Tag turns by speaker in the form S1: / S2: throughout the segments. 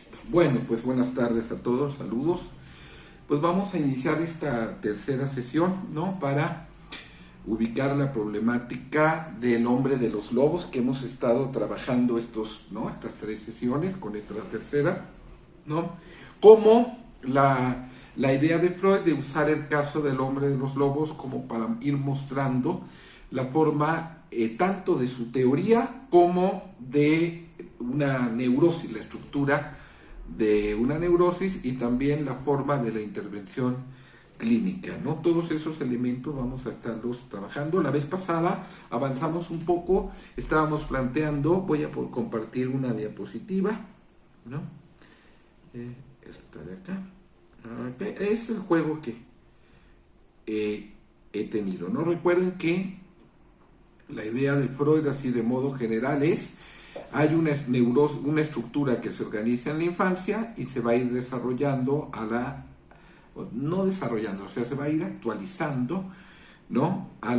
S1: Listo. Bueno, pues buenas tardes a todos, saludos. Pues vamos a iniciar esta tercera sesión, ¿no? Para ubicar la problemática del hombre de los lobos que hemos estado trabajando estas tres sesiones con esta tercera, ¿no? Como la idea de Freud de usar el caso del hombre de los lobos como para ir mostrando la forma tanto de su teoría como de una neurosis, la estructura de una neurosis y también la forma de la intervención clínica, ¿no? Todos esos elementos vamos a estarlos trabajando. La vez pasada avanzamos un poco, estábamos planteando, voy a compartir una diapositiva, ¿no? Esta de acá. Es el juego que he tenido, ¿no? Recuerden que la idea de Freud, así de modo general, es hay una estructura que se organiza en la infancia y se va a ir desarrollando se va a ir actualizando, ¿no? A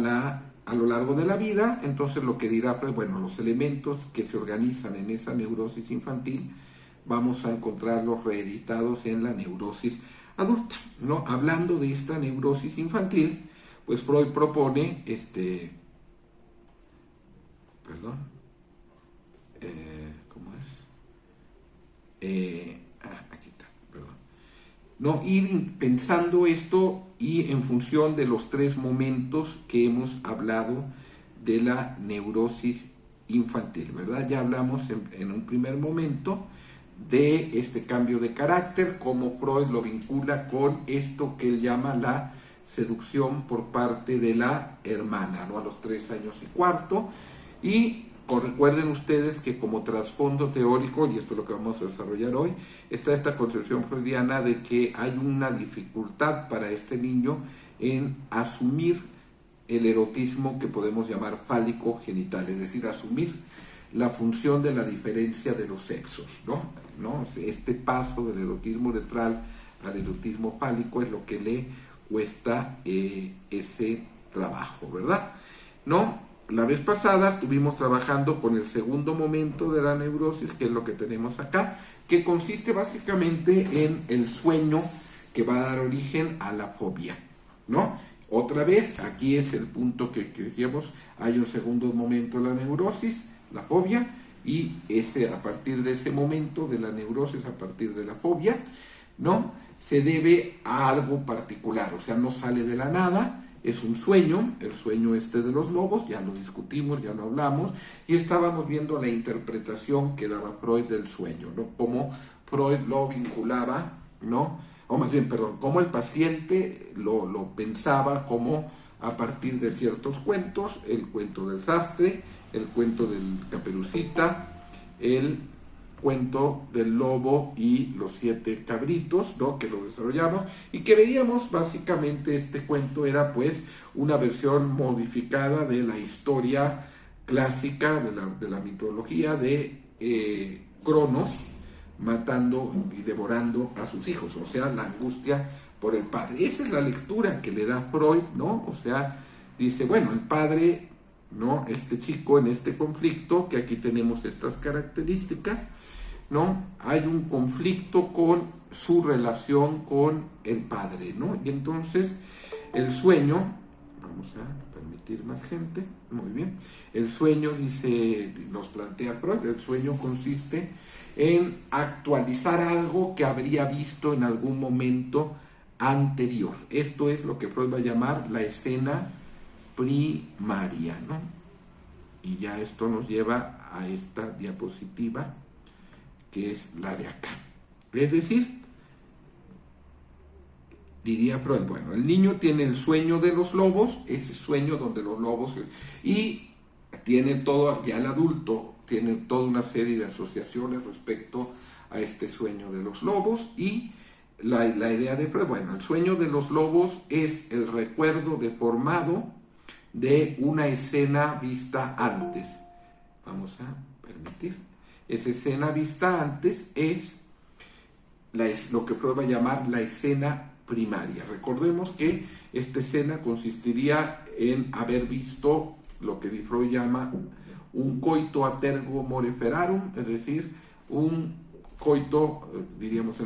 S1: lo largo de la vida. Entonces lo que dirá, pues bueno, los elementos que se organizan en esa neurosis infantil vamos a encontrarlos reeditados en la neurosis adulta, ¿no? Hablando de esta neurosis infantil, pues Freud propone ¿cómo es? Aquí está, perdón. No, ir pensando esto y en función de los tres momentos que hemos hablado de la neurosis infantil, ¿verdad? Ya hablamos en un primer momento de este cambio de carácter, cómo Freud lo vincula con esto que él llama la seducción por parte de la hermana, ¿no? A los 3 años y cuarto. Y recuerden ustedes que como trasfondo teórico, y esto es lo que vamos a desarrollar hoy, está esta concepción freudiana de que hay una dificultad para este niño en asumir el erotismo que podemos llamar fálico genital, es decir, asumir la función de la diferencia de los sexos, ¿no? Este paso del erotismo letral al erotismo fálico es lo que le cuesta ese trabajo, ¿verdad? ¿No? La vez pasada estuvimos trabajando con el segundo momento de la neurosis, que es lo que tenemos acá, que consiste básicamente en el sueño que va a dar origen a la fobia, ¿no? Otra vez, aquí es el punto que decíamos, hay un segundo momento de la neurosis, la fobia, y a partir de ese momento de la neurosis, a partir de la fobia, ¿no? Se debe a algo particular, o sea, no sale de la nada. Es un sueño, el sueño de los lobos, ya lo discutimos, ya lo hablamos, y estábamos viendo la interpretación que daba Freud del sueño, ¿no? Cómo Freud lo vinculaba, ¿no? O más bien, perdón, cómo el paciente lo pensaba como a partir de ciertos cuentos, el cuento del sastre, el cuento del Caperucita, el cuento del lobo y los 7 cabritos, ¿no? Que lo desarrollamos y que veíamos básicamente este cuento era pues una versión modificada de la historia clásica de la mitología de Cronos matando y devorando a sus hijos, o sea, la angustia por el padre. Esa es la lectura que le da Freud, ¿no? O sea, dice, bueno, el padre, ¿no? Este chico en este conflicto, que aquí tenemos estas características, ¿no? Hay un conflicto con su relación con el padre, ¿no? Y entonces el sueño, vamos a permitir más gente, muy bien, el sueño, nos plantea Freud, el sueño consiste en actualizar algo que habría visto en algún momento anterior. Esto es lo que Freud va a llamar la escena primaria, ¿no? Y ya esto nos lleva a esta diapositiva, que es la de acá. Es decir, diría Freud, bueno, el niño tiene el sueño de los lobos, ese sueño donde los lobos, y tiene todo, ya el adulto tiene toda una serie de asociaciones respecto a este sueño de los lobos, y la idea de Freud, bueno, el sueño de los lobos es el recuerdo deformado de una escena vista antes. Vamos a permitir. Esa escena vista antes es lo que Freud va a llamar la escena primaria. Recordemos que esta escena consistiría en haber visto lo que Freud llama un coito a tergo more ferarum, es decir, un coito, diríamos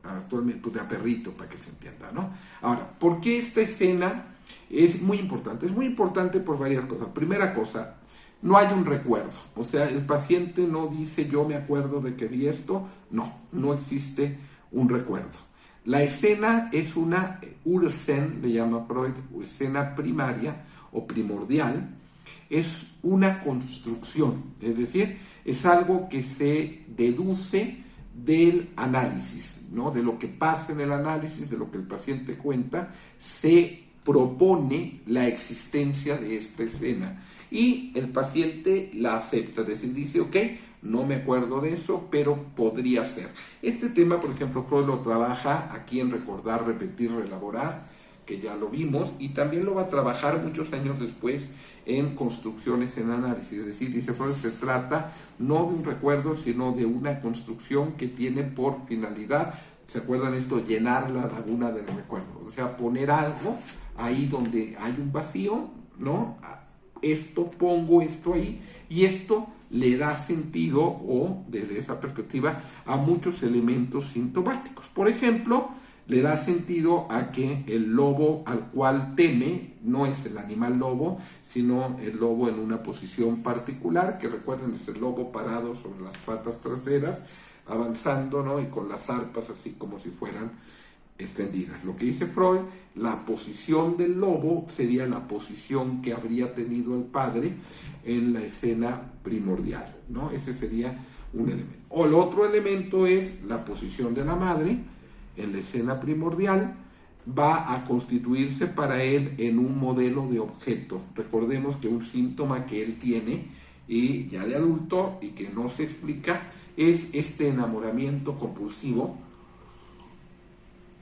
S1: actualmente, pues de a perrito, para que se entienda, ¿no? Ahora, ¿por qué esta escena es muy importante? Es muy importante por varias cosas. Primera cosa, no hay un recuerdo. O sea, el paciente no dice yo me acuerdo de que vi esto. No existe un recuerdo. La escena es una Ursen, le llama Freud, escena primaria o primordial. Es una construcción, es decir, es algo que se deduce del análisis, ¿no? De lo que pasa en el análisis, de lo que el paciente cuenta, se propone la existencia de esta escena y el paciente la acepta, es decir, dice, ok, no me acuerdo de eso, pero podría ser. Este tema, por ejemplo, Freud lo trabaja aquí en Recordar, Repetir, Reelaborar, que ya lo vimos, y también lo va a trabajar muchos años después en Construcciones en Análisis. Es decir, dice Freud, se trata no de un recuerdo, sino de una construcción que tiene por finalidad, ¿se acuerdan esto? Llenar la laguna del recuerdo. O sea, poner algo ahí donde hay un vacío, ¿no? Pongo esto ahí, y esto le da sentido, o desde esa perspectiva, a muchos elementos sintomáticos. Por ejemplo, le da sentido a que el lobo al cual teme no es el animal lobo, sino el lobo en una posición particular, que recuerden es el lobo parado sobre las patas traseras, avanzando, ¿no? Y con las arpas así como si fueran extendidas. Lo que dice Freud, la posición del lobo sería la posición que habría tenido el padre en la escena primordial, ¿no? Ese sería un elemento. O el otro elemento es la posición de la madre en la escena primordial, va a constituirse para él en un modelo de objeto. Recordemos que un síntoma que él tiene, y ya de adulto, y que no se explica, es este enamoramiento compulsivo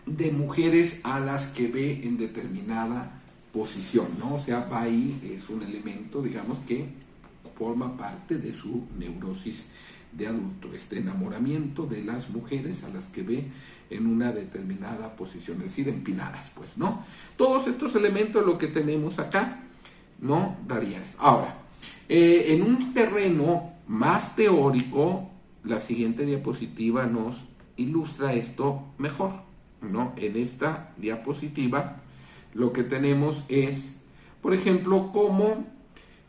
S1: de mujeres a las que ve en determinada posición, ¿no? O sea, va ahí, es un elemento, digamos, que forma parte de su neurosis de adulto, este enamoramiento de las mujeres a las que ve en una determinada posición, es decir, empinadas, pues, ¿no? Todos estos elementos, lo que tenemos acá, ¿no? Daría eso. Ahora, en un terreno más teórico, la siguiente diapositiva nos ilustra esto mejor, ¿no? En esta diapositiva lo que tenemos es, por ejemplo, cómo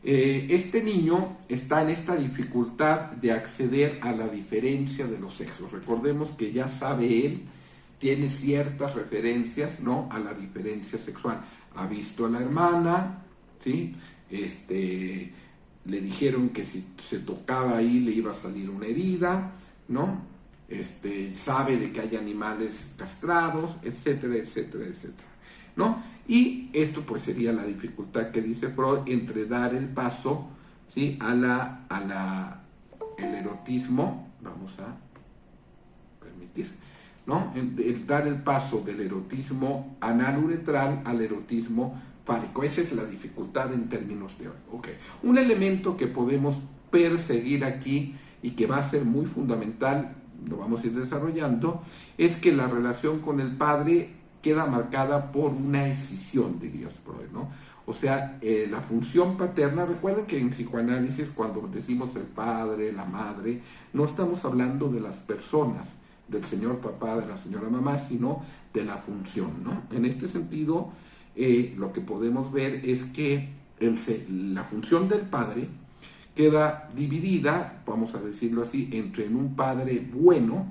S1: este niño está en esta dificultad de acceder a la diferencia de los sexos. Recordemos que ya sabe él, tiene ciertas referencias, ¿no? A la diferencia sexual. Ha visto a la hermana, ¿sí? Le dijeron que si se tocaba ahí le iba a salir una herida, ¿no? Sabe de que hay animales castrados, etcétera, etcétera, etcétera, ¿no? Y esto pues sería la dificultad que dice Freud entre dar el paso, ¿sí? El erotismo, vamos a permitir, ¿no? El dar el paso del erotismo analuretral al erotismo fálico. Esa es la dificultad en términos teóricos. Okay. Un elemento que podemos perseguir aquí y que va a ser muy fundamental, lo vamos a ir desarrollando, es que la relación con el padre queda marcada por una escisión, dirías Freud, ¿no? O sea, la función paterna, recuerden que en psicoanálisis cuando decimos el padre, la madre, no estamos hablando de las personas, del señor papá, de la señora mamá, sino de la función, ¿no? En este sentido, lo que podemos ver es que la función del padre queda dividida, vamos a decirlo así, entre en un padre bueno,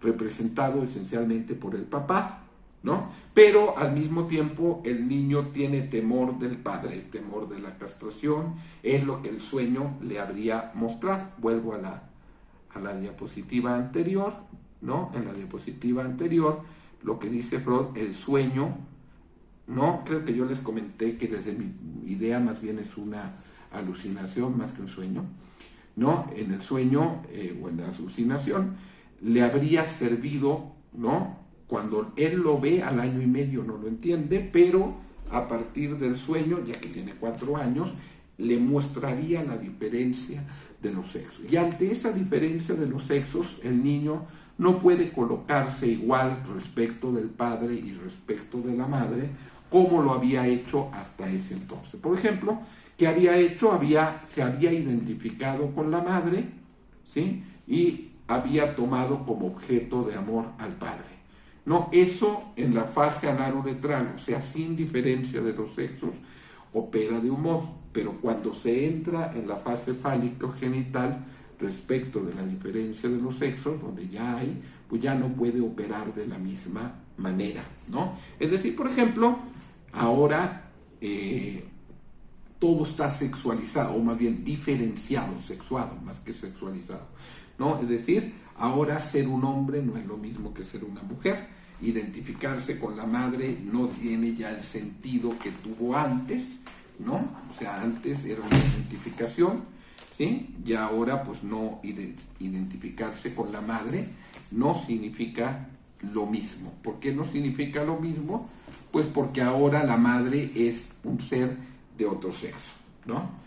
S1: representado esencialmente por el papá, ¿no? Pero al mismo tiempo el niño tiene temor del padre, temor de la castración, es lo que el sueño le habría mostrado. Vuelvo a la diapositiva anterior, ¿no? En la diapositiva anterior, lo que dice Freud, el sueño, ¿no? Creo que yo les comenté que desde mi idea más bien es una alucinación más que un sueño, ¿no? En el sueño o en la alucinación le habría servido, ¿no? Cuando él lo ve al año y medio no lo entiende, pero a partir del sueño, ya que tiene 4 años, le mostraría la diferencia de los sexos. Y ante esa diferencia de los sexos, el niño no puede colocarse igual respecto del padre y respecto de la madre como lo había hecho hasta ese entonces. Por ejemplo, ¿qué había hecho? Se había identificado con la madre, ¿sí? Y había tomado como objeto de amor al padre. No, eso en la fase analuretral, o sea, sin diferencia de los sexos, opera de un modo, pero cuando se entra en la fase fálico-genital, respecto de la diferencia de los sexos, donde ya hay, pues ya no puede operar de la misma manera, ¿no? Es decir, por ejemplo, ahora todo está sexualizado, o más bien diferenciado, sexuado, más que sexualizado, ¿no? Es decir, ahora ser un hombre no es lo mismo que ser una mujer. Identificarse con la madre no tiene ya el sentido que tuvo antes, ¿no? O sea, antes era una identificación, ¿sí? Y ahora pues no identificarse con la madre no significa lo mismo. ¿Por qué no significa lo mismo? Pues porque ahora la madre es un ser de otro sexo, ¿no?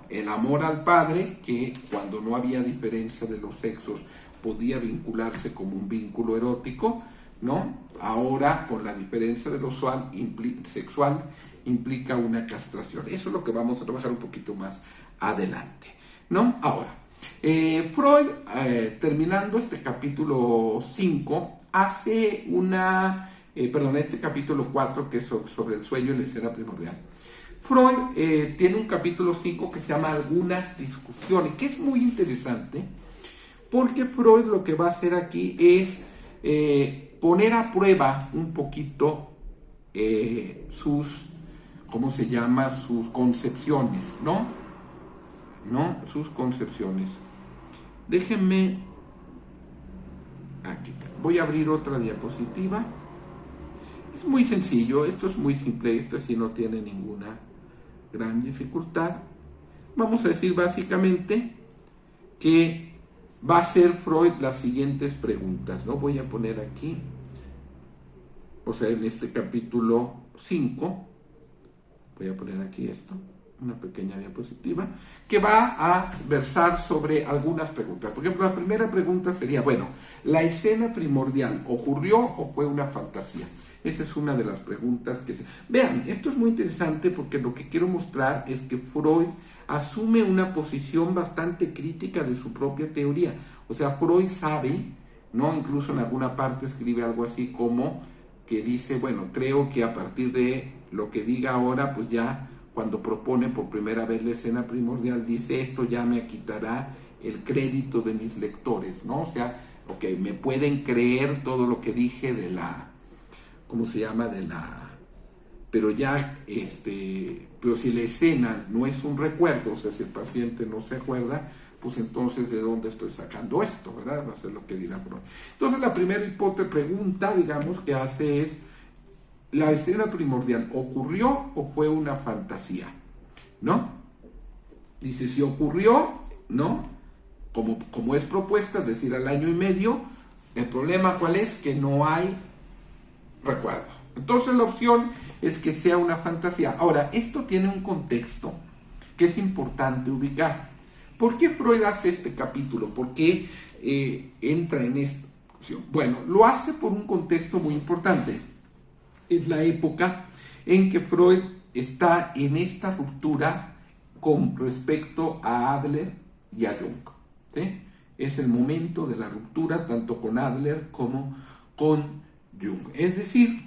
S1: El amor al padre, que cuando no había diferencia de los sexos podía vincularse como un vínculo erótico, ¿no? Ahora, con la diferencia de lo sexual, implica una castración. Eso es lo que vamos a trabajar un poquito más adelante, ¿no? Ahora, Freud, terminando este capítulo 5, hace este capítulo 4, que es sobre el sueño y la escena primordial. Freud tiene un capítulo 5 que se llama Algunas discusiones, que es muy interesante, porque Freud lo que va a hacer aquí es poner a prueba un poquito sus concepciones, ¿no? Sus concepciones. Déjenme, aquí voy a abrir otra diapositiva. Es muy sencillo, esto es muy simple, esto sí no tiene ninguna gran dificultad. Vamos a decir básicamente que va a hacer Freud las siguientes preguntas, ¿no? Voy a poner aquí, o sea, en este capítulo 5, voy a poner aquí esto, una pequeña diapositiva, que va a versar sobre algunas preguntas. Por ejemplo, la primera pregunta sería, bueno, ¿la escena primordial ocurrió o fue una fantasía? Esa es una de las preguntas que se... Vean, esto es muy interesante porque lo que quiero mostrar es que Freud asume una posición bastante crítica de su propia teoría. O sea, Freud sabe, ¿no? Incluso en alguna parte escribe algo así como que dice, bueno, creo que a partir de lo que diga ahora, pues ya cuando propone por primera vez la escena primordial, dice, esto ya me quitará el crédito de mis lectores, ¿no? O sea, ok, me pueden creer todo lo que dije de la... ¿Cómo se llama? Pero ya, pero si la escena no es un recuerdo, o sea, si el paciente no se acuerda, pues entonces ¿de dónde estoy sacando esto? ¿Verdad? Va a ser lo que dirá Freud. Entonces la primera pregunta, digamos, que hace es, ¿la escena primordial ocurrió o fue una fantasía? ¿No? Dice, si ocurrió, ¿no? Como es propuesta, es decir, al año y medio, el problema ¿cuál es? Que no hay recuerdo. Entonces la opción es que sea una fantasía. Ahora, esto tiene un contexto que es importante ubicar. ¿Por qué Freud hace este capítulo? ¿Por qué entra en esta opción? Bueno, lo hace por un contexto muy importante. Es la época en que Freud está en esta ruptura con respecto a Adler y a Jung, ¿sí? Es el momento de la ruptura tanto con Adler como con Jung. Es decir,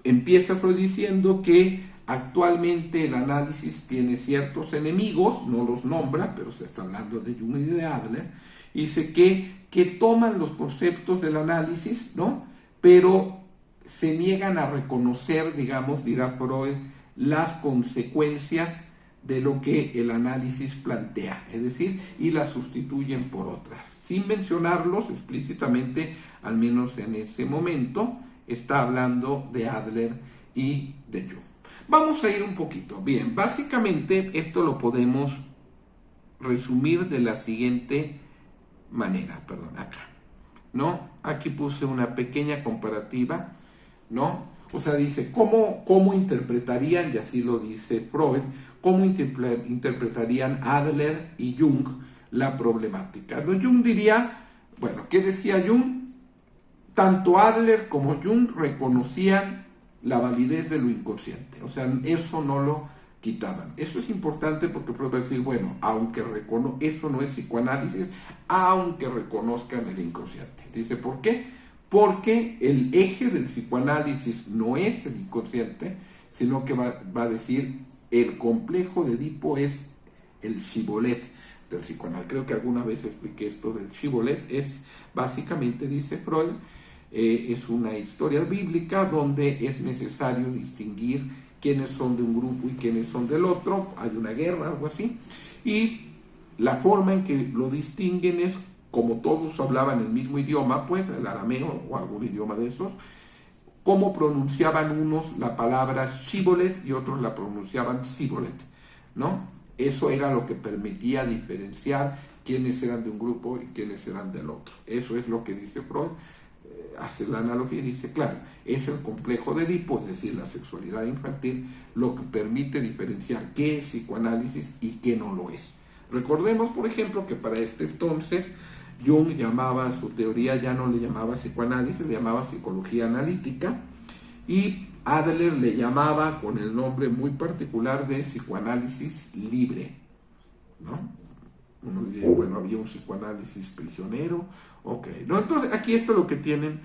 S1: empieza Freud diciendo que actualmente el análisis tiene ciertos enemigos, no los nombra, pero se está hablando de Jung y de Adler, y dice que toman los conceptos del análisis, ¿no? Pero se niegan a reconocer, digamos, dirá Freud, las consecuencias de lo que el análisis plantea, es decir, y las sustituyen por otras. Sin mencionarlos explícitamente, al menos en ese momento, está hablando de Adler y de Jung. Vamos a ir un poquito. Bien, básicamente esto lo podemos resumir de la siguiente manera, acá, ¿no? Aquí puse una pequeña comparativa, ¿no? O sea, dice, ¿cómo interpretarían, y así lo dice Freud, cómo interpretarían Adler y Jung la problemática? ¿No? Jung diría, bueno, ¿qué decía Jung? Tanto Adler como Jung reconocían la validez de lo inconsciente, o sea, eso no lo quitaban. Eso es importante porque puedo decir, bueno, aunque eso no es psicoanálisis, aunque reconozcan el inconsciente. Dice, ¿por qué? Porque el eje del psicoanálisis no es el inconsciente, sino que va a decir, el complejo de Edipo es el Shibboleth del psicoanálisis. Creo que alguna vez expliqué esto del Shibboleth. Es básicamente, dice Freud, es una historia bíblica donde es necesario distinguir quiénes son de un grupo y quiénes son del otro, hay una guerra, algo así, y la forma en que lo distinguen es, como todos hablaban el mismo idioma, pues el arameo o algún idioma de esos, cómo pronunciaban unos la palabra Shibboleth y otros la pronunciaban Siboleth, ¿no? Eso era lo que permitía diferenciar quiénes eran de un grupo y quiénes eran del otro. Eso es lo que dice Freud. Hace la analogía y dice, claro, es el complejo de Edipo, es decir, la sexualidad infantil, lo que permite diferenciar qué es psicoanálisis y qué no lo es. Recordemos, por ejemplo, que para este entonces Jung llamaba su teoría, ya no le llamaba psicoanálisis, le llamaba psicología analítica, y Adler le llamaba con el nombre muy particular de psicoanálisis libre, ¿no? Uno diría, bueno, había un psicoanálisis prisionero, ok, ¿no? Entonces, aquí esto es lo que tienen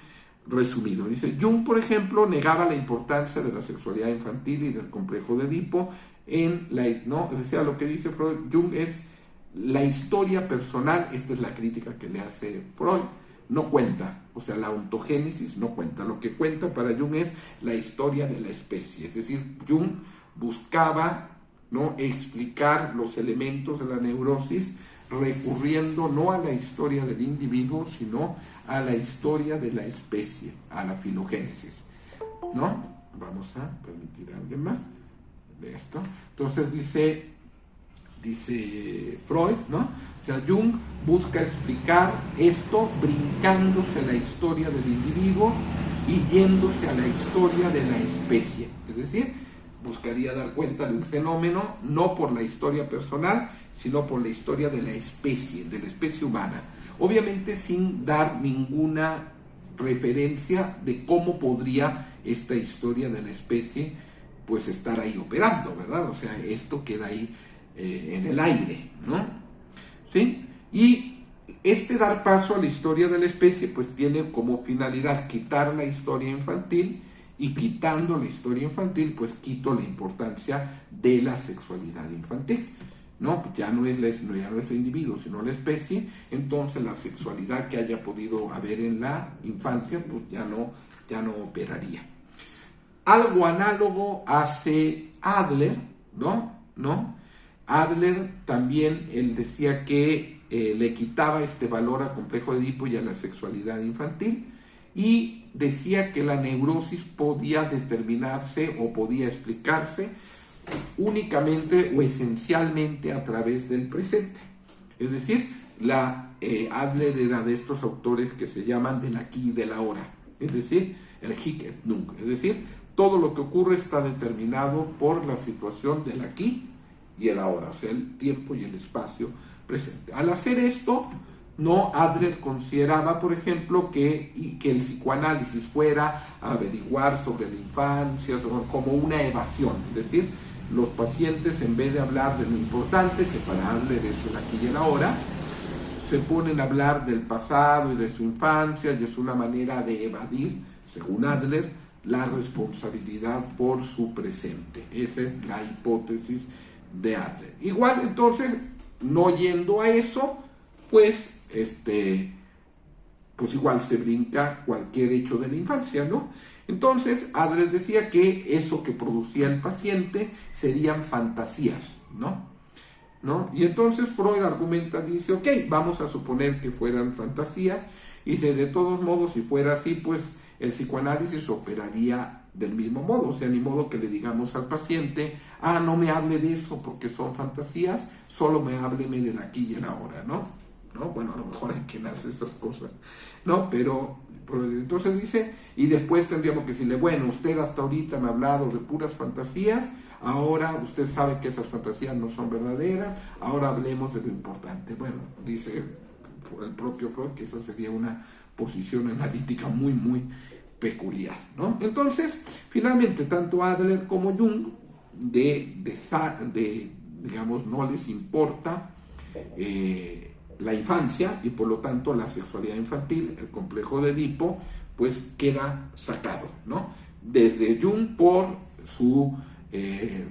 S1: resumido. Dice, Jung, por ejemplo, negaba la importancia de la sexualidad infantil y del complejo de Edipo en la, ¿no? Es decir, lo que dice Freud, Jung es la historia personal, esta es la crítica que le hace Freud, no cuenta, o sea, la ontogénesis no cuenta, lo que cuenta para Jung es la historia de la especie, es decir, Jung buscaba, ¿no?, explicar los elementos de la neurosis recurriendo no a la historia del individuo, sino a la historia de la especie, a la filogénesis, ¿no? Vamos a permitir a alguien más de esto. Entonces dice Freud, ¿no? O sea, Jung busca explicar esto brincándose la historia del individuo y yéndose a la historia de la especie, es decir, buscaría dar cuenta de un fenómeno no por la historia personal, sino por la historia de la especie humana. Obviamente sin dar ninguna referencia de cómo podría esta historia de la especie pues estar ahí operando, ¿verdad? O sea, esto queda ahí en el aire, ¿no? ¿Sí? Y este dar paso a la historia de la especie pues tiene como finalidad quitar la historia infantil, y quitando la historia infantil, pues quito la importancia de la sexualidad infantil, ¿no? Ya no es el individuo, sino la especie, entonces la sexualidad que haya podido haber en la infancia, pues ya no operaría. Algo análogo hace Adler, ¿no? Adler también, él decía que le quitaba este valor al complejo de Edipo y a la sexualidad infantil, y decía que la neurosis podía determinarse o podía explicarse únicamente o esencialmente a través del presente. Es decir, Adler era de estos autores que se llaman del aquí y del ahora, es decir, el Hic et Nunc, es decir, todo lo que ocurre está determinado por la situación del aquí y el ahora, o sea, el tiempo y el espacio presente. Al hacer esto, Adler consideraba, por ejemplo, que el psicoanálisis fuera a averiguar sobre la infancia, como una evasión, es decir, los pacientes, en vez de hablar de lo importante, que para Adler es el aquí y el ahora, se ponen a hablar del pasado y de su infancia, y es una manera de evadir, según Adler, la responsabilidad por su presente. Esa es la hipótesis de Adler. Igual, entonces, no yendo a eso, pues igual se brinca cualquier hecho de la infancia, ¿no? Entonces, Adler decía que eso que producía el paciente serían fantasías, ¿no? Y entonces Freud argumenta, dice, ok, vamos a suponer que fueran fantasías, y dice, de todos modos, si fuera así, pues el psicoanálisis operaría del mismo modo, o sea, ni modo que le digamos al paciente, no me hable de eso porque son fantasías, solo me hábleme del aquí y el ahora, ¿no? Bueno, a lo mejor hay quien hace esas cosas, ¿no? Pero entonces dice, y después tendríamos que decirle, bueno, usted hasta ahorita me ha hablado de puras fantasías, ahora usted sabe que esas fantasías no son verdaderas, ahora hablemos de lo importante. Bueno, dice el propio Freud que esa sería una posición analítica muy, muy peculiar, ¿no? Entonces, finalmente, tanto Adler como Jung digamos, no les importa la infancia y por lo tanto la sexualidad infantil, el complejo de Edipo, pues queda sacado, ¿no? Desde Jung por su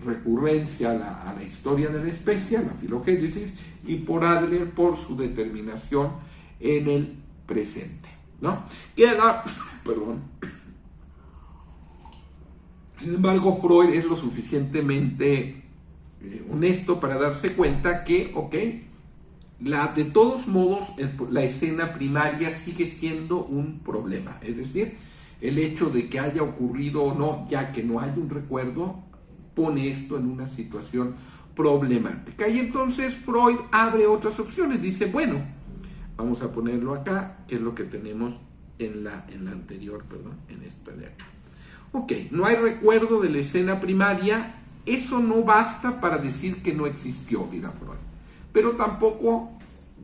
S1: recurrencia a la historia de la especie, a la filogénesis, y por Adler por su determinación en el presente, ¿no? Queda, perdón. Sin embargo, Freud es lo suficientemente honesto para darse cuenta que, ok, de todos modos, la escena primaria sigue siendo un problema. Es decir, el hecho de que haya ocurrido o no, ya que no hay un recuerdo, pone esto en una situación problemática. Y entonces Freud abre otras opciones. Dice, bueno, vamos a ponerlo acá, que es lo que tenemos en la anterior, perdón, en esta de acá. Ok, no hay recuerdo de la escena primaria. Eso no basta para decir que no existió, dirá Freud. Pero tampoco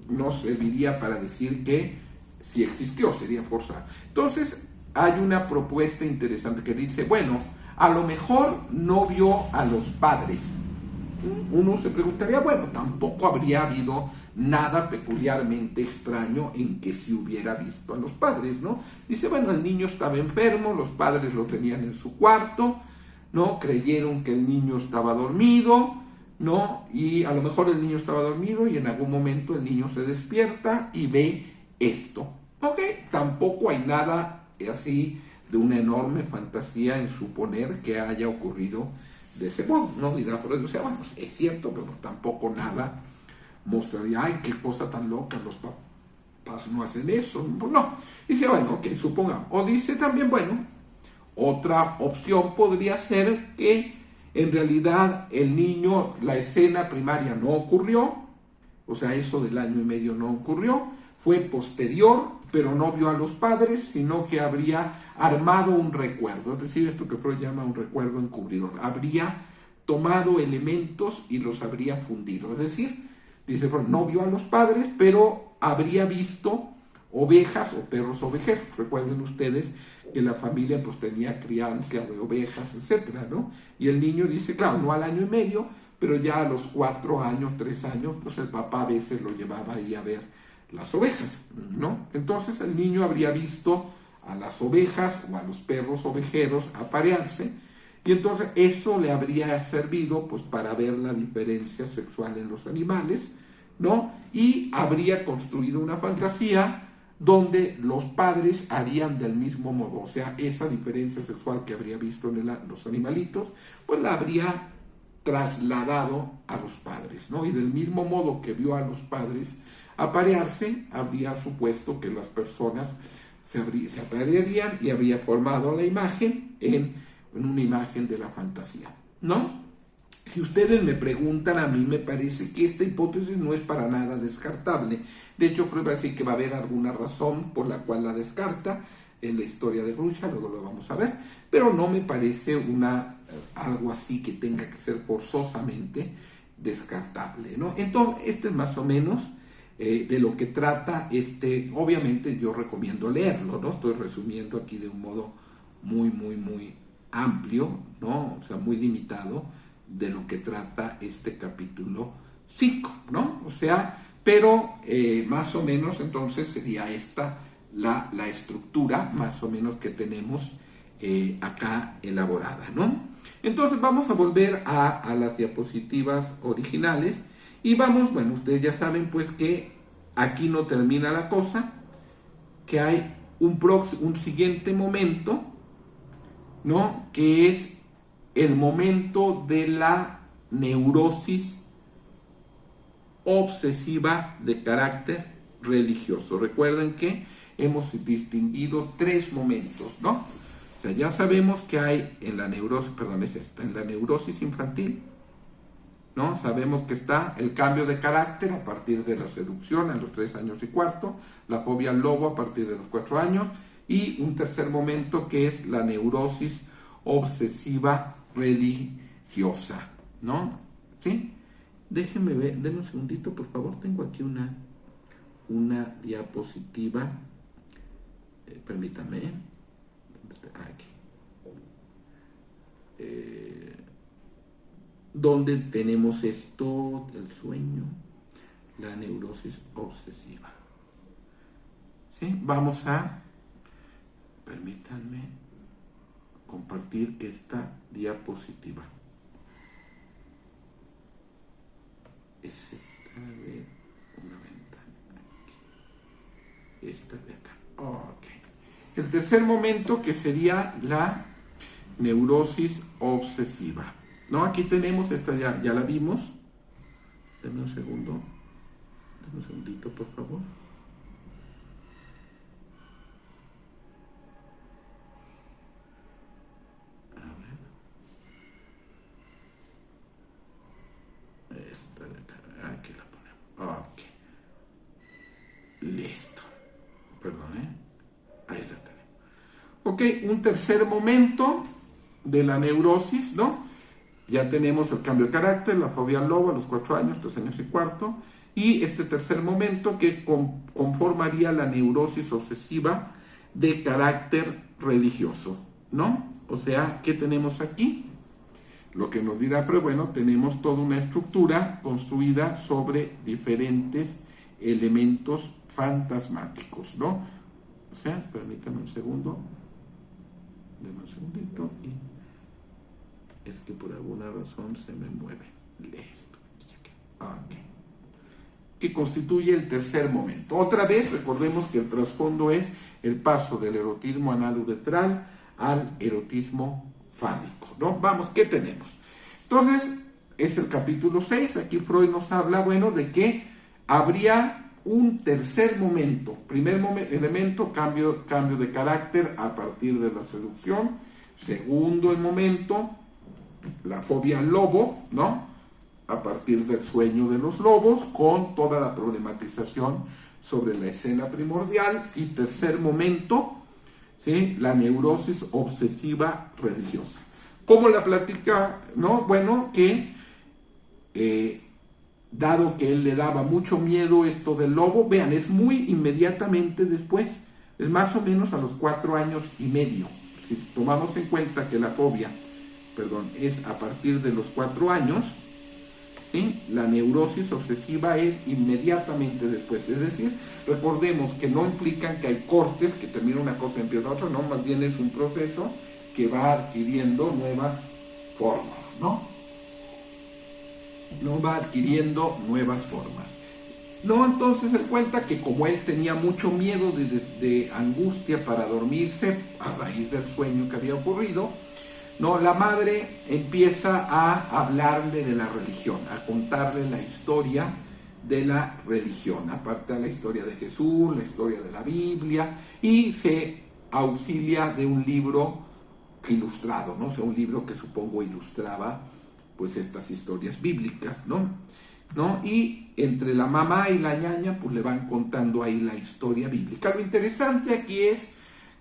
S1: nos serviría para decir que sí existió, sería forzado. Entonces, hay una propuesta interesante que dice, bueno, a lo mejor no vio a los padres. Uno se preguntaría, bueno, tampoco habría habido nada peculiarmente extraño en que si hubiera visto a los padres, ¿no? Dice, bueno, el niño estaba enfermo, los padres lo tenían en su cuarto, ¿no? Creyeron que el niño estaba dormido, ¿no? Y a lo mejor el niño estaba dormido y en algún momento el niño se despierta y ve esto. Ok, tampoco hay nada así de una enorme fantasía en suponer que haya ocurrido de ese modo, ¿no? Dirá Freud, o sea, bueno, es cierto, pero tampoco nada mostraría, ay, qué cosa tan loca, los papás no hacen eso. No, dice, bueno, ok, supongamos. O dice también, bueno, otra opción podría ser que en realidad el niño, la escena primaria no ocurrió, o sea, eso del año y medio no ocurrió, fue posterior, pero no vio a los padres, sino que habría armado un recuerdo, es decir, esto que Freud llama un recuerdo encubridor, habría tomado elementos y los habría fundido, es decir, dice Freud, no vio a los padres, pero habría visto ovejas o perros ovejeros. Recuerden ustedes que la familia pues tenía crianza de ovejas, etcétera, ¿no? Y el niño dice, claro, no al año y medio, pero ya a los 4 años, 3 años, pues el papá a veces lo llevaba ahí a ver las ovejas, ¿no? Entonces el niño habría visto a las ovejas o a los perros ovejeros aparearse, y entonces eso le habría servido pues para ver la diferencia sexual en los animales, ¿no? Y habría construido una fantasía donde los padres harían del mismo modo, o sea, esa diferencia sexual que habría visto en los animalitos, pues la habría trasladado a los padres, ¿no? Y del mismo modo que vio a los padres aparearse, habría supuesto que las personas se aparearían y habría formado la imagen en una imagen de la fantasía, ¿no? Si ustedes me preguntan, a mí me parece que esta hipótesis no es para nada descartable. De hecho, Freud va a decir que va a haber alguna razón por la cual la descarta en la historia de Rusia, luego lo vamos a ver, pero no me parece algo así que tenga que ser forzosamente descartable, ¿no? Entonces, este es más o menos de lo que trata obviamente yo recomiendo leerlo, ¿no? Estoy resumiendo aquí de un modo muy, muy, muy amplio, ¿no? O sea, muy limitado, de lo que trata este capítulo 5, ¿no? O sea, pero más o menos entonces sería esta la estructura más o menos que tenemos acá elaborada, ¿no? Entonces vamos a volver a las diapositivas originales y vamos, bueno, ustedes ya saben pues que aquí no termina la cosa, que hay un siguiente momento, ¿no? Que es el momento de la neurosis obsesiva de carácter religioso. Recuerden que hemos distinguido 3 momentos, ¿no? O sea, ya sabemos que hay en la neurosis, en la neurosis infantil, ¿no? Sabemos que está el cambio de carácter a partir de la seducción a los 3 años y cuarto, la fobia al lobo a partir de los 4 años, y un tercer momento que es la neurosis obsesiva religiosa, ¿no? ¿Sí? Déjenme ver, denme un segundito, por favor, tengo aquí una diapositiva, permítame, aquí. donde tenemos esto, el sueño, la neurosis obsesiva. ¿Sí? Vamos a, permítanme compartir esta diapositiva. Es esta de una ventana aquí. Esta de acá. Ok. El tercer momento, que sería la neurosis obsesiva. ¿No? Aquí tenemos, esta ya la vimos. Dame un segundo. Dame un segundito, por favor. A ver. Esta de acá. Aquí la ponemos. Ok. Listo. Perdón, ahí la tenemos. Ok, un tercer momento de la neurosis, ¿no? Ya tenemos el cambio de carácter, la fobia al lobo a los 4 años, 3 años y cuarto, y este tercer momento que conformaría la neurosis obsesiva de carácter religioso, ¿no? O sea, ¿qué tenemos aquí? Lo que nos dirá, pero bueno, tenemos toda una estructura construida sobre diferentes elementos fantasmáticos, ¿no? O sea, permítanme un segundo, denme un segundito y... es que por alguna razón se me mueve. Listo. Ok. Que constituye el tercer momento. Otra vez, recordemos que el trasfondo es el paso del erotismo anal-uretral al erotismo fálico, ¿no? Vamos, ¿qué tenemos? Entonces, es el capítulo 6. Aquí Freud nos habla, bueno, de que habría un tercer momento. Primer elemento, cambio de carácter a partir de la seducción. Segundo momento, la fobia al lobo, ¿no? A partir del sueño de los lobos, con toda la problematización sobre la escena primordial. Y tercer momento, ¿sí? La neurosis obsesiva religiosa. ¿Cómo la platica? ¿No? Bueno, que dado que él le daba mucho miedo esto del lobo, vean, es muy inmediatamente después, es más o menos a los 4 años y medio. Si tomamos en cuenta que la fobia, es a partir de los 4 años, ¿sí? La neurosis obsesiva es inmediatamente después. Es decir, recordemos que no implican que hay cortes, que termina una cosa y empieza otra, no, más bien es un proceso que va adquiriendo nuevas formas, ¿no? No va adquiriendo nuevas formas. No, entonces él cuenta que como él tenía mucho miedo de angustia para dormirse a raíz del sueño que había ocurrido, no, la madre empieza a hablarle de la religión, a contarle la historia de la religión, aparte de la historia de Jesús, la historia de la Biblia, y se auxilia de un libro ilustrado, ¿no? O sea, un libro que supongo ilustraba pues estas historias bíblicas, ¿no? Y entre la mamá y la ñaña pues le van contando ahí la historia bíblica. Lo interesante aquí es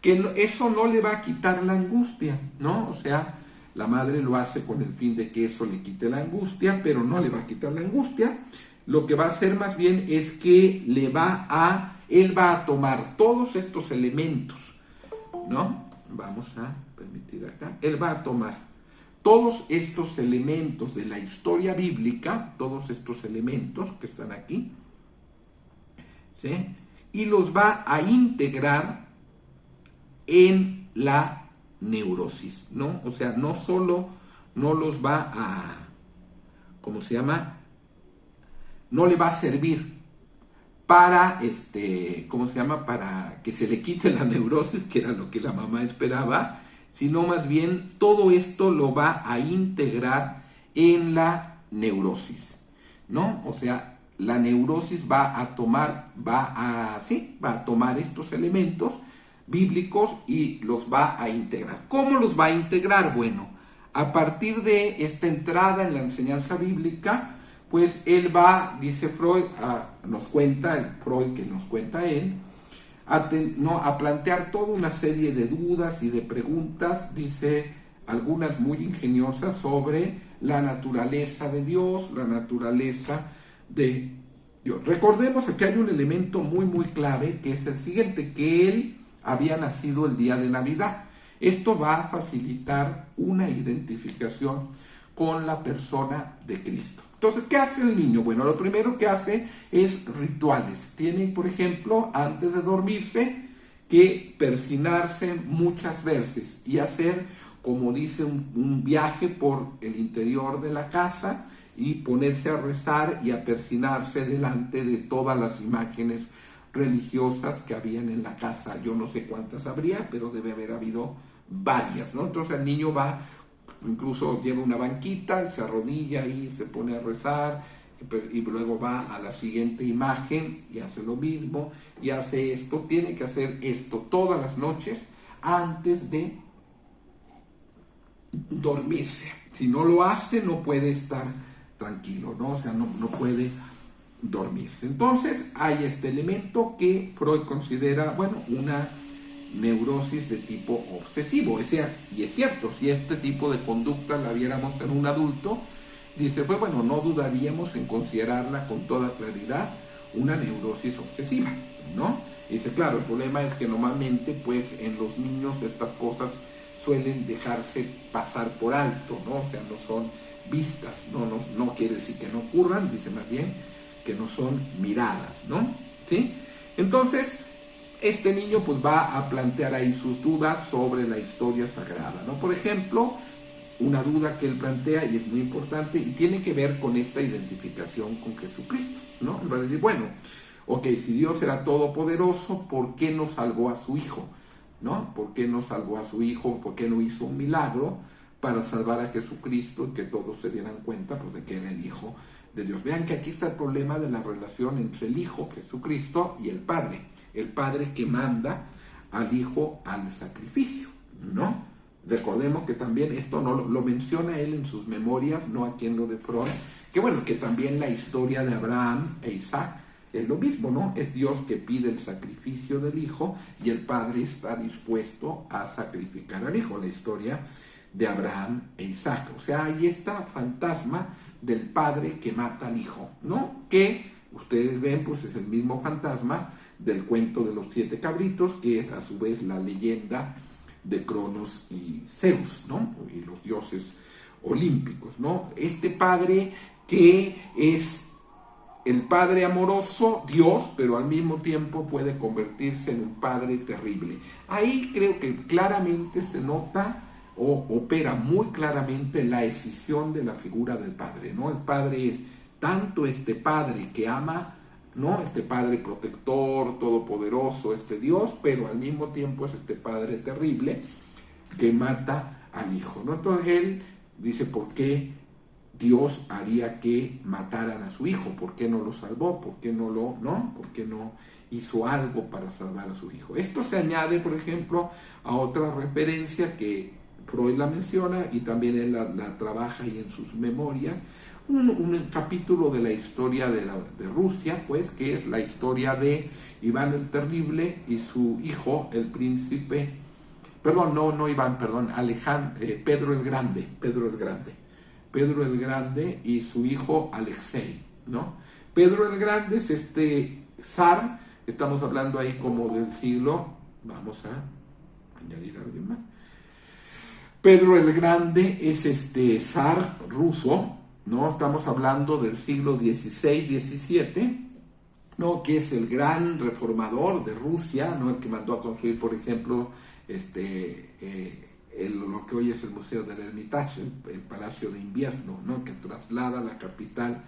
S1: que eso no le va a quitar la angustia, ¿no? O sea, la madre lo hace con el fin de que eso le quite la angustia, pero no le va a quitar la angustia. Lo que va a hacer más bien es que él va a tomar todos estos elementos, ¿no? Vamos a permitir acá. Él va a tomar todos estos elementos de la historia bíblica, todos estos elementos que están aquí, ¿sí? Y los va a integrar en la neurosis, ¿no? O sea, no solo no los va a, ¿cómo se llama? No le va a servir para, ¿cómo se llama? Para que se le quite la neurosis, que era lo que la mamá esperaba, sino más bien todo esto lo va a integrar en la neurosis, ¿no? O sea, la neurosis va a tomar estos elementos bíblicos y los va a integrar. ¿Cómo los va a integrar? Bueno, a partir de esta entrada en la enseñanza bíblica, pues él va, dice Freud, nos cuenta él, a plantear toda una serie de dudas y de preguntas, dice algunas muy ingeniosas, sobre la naturaleza de Dios, la naturaleza de Dios. Recordemos que hay un elemento muy muy clave, que es el siguiente, que él había nacido el día de Navidad. Esto va a facilitar una identificación con la persona de Cristo. Entonces, ¿qué hace el niño? Bueno, lo primero que hace es rituales. Tiene, por ejemplo, antes de dormirse, que persignarse muchas veces y hacer, como dice, un viaje por el interior de la casa y ponerse a rezar y a persignarse delante de todas las imágenes religiosas que habían en la casa. Yo no sé cuántas habría, pero debe haber habido varias, ¿no? Entonces el niño va, incluso lleva una banquita, se arrodilla y se pone a rezar, y luego va a la siguiente imagen y hace lo mismo, y hace esto. Tiene que hacer esto todas las noches antes de dormirse. Si no lo hace, no puede estar tranquilo, ¿no? O sea, no puede dormirse. Entonces hay este elemento que Freud considera, bueno, una neurosis de tipo obsesivo. O sea, y es cierto, si este tipo de conducta la viéramos en un adulto, dice, pues bueno, no dudaríamos en considerarla con toda claridad una neurosis obsesiva, ¿no? Dice, claro, el problema es que normalmente, pues, en los niños estas cosas suelen dejarse pasar por alto, ¿no? O sea, no son vistas, no quiere decir que no ocurran, dice más bien que no son miradas, ¿no? ¿Sí? Entonces, este niño pues va a plantear ahí sus dudas sobre la historia sagrada, ¿no? Por ejemplo, una duda que él plantea, y es muy importante, y tiene que ver con esta identificación con Jesucristo, ¿no? Él va a decir, bueno, ok, si Dios era todopoderoso, ¿por qué no salvó a su hijo? ¿No? ¿Por qué no salvó a su hijo? ¿Por qué no hizo un milagro para salvar a Jesucristo y que todos se dieran cuenta, pues, de que era el Hijo de Dios? Vean que aquí está el problema de la relación entre el Hijo, Jesucristo, y el Padre que manda al Hijo al sacrificio, ¿no? Recordemos que también esto no lo menciona él en sus memorias, no aquí en lo de Freud, que bueno, que también la historia de Abraham e Isaac es lo mismo, ¿no? Es Dios que pide el sacrificio del Hijo y el Padre está dispuesto a sacrificar al Hijo, la historia de Abraham e Isaac. O sea, ahí está fantasma del Padre que mata al Hijo, ¿no? Que ustedes ven, pues es el mismo fantasma del cuento de los 7 cabritos, que es a su vez la leyenda de Cronos y Zeus, ¿no? Y los dioses olímpicos, ¿no? Este Padre que es el Padre amoroso, Dios, pero al mismo tiempo puede convertirse en un Padre terrible. Ahí creo que claramente se nota o opera muy claramente la escisión de la figura del Padre, ¿no? El Padre es tanto este Padre que ama, ¿no? Este Padre protector, todopoderoso, este Dios, pero al mismo tiempo es este Padre terrible que mata al Hijo, ¿no? Entonces él dice, ¿por qué Dios haría que mataran a su hijo? ¿Por qué no lo salvó? ¿Por qué ¿Por qué no hizo algo para salvar a su hijo? Esto se añade, por ejemplo, a otra referencia que Freud la menciona y también él la trabaja ahí en sus memorias, un capítulo de la historia de Rusia, pues, que es la historia de Iván el Terrible y su hijo, el príncipe, Pedro el Grande y su hijo Alexei, ¿no? Pedro el Grande es este zar, estamos hablando ahí como del siglo, vamos a añadir a alguien más. Pedro el Grande es este zar ruso, ¿no? Estamos hablando del siglo XVI-XVII, ¿no? Que es el gran reformador de Rusia, ¿no? El que mandó a construir, por ejemplo, lo que hoy es el Museo del Hermitage, el Palacio de Invierno, ¿no? Que traslada la capital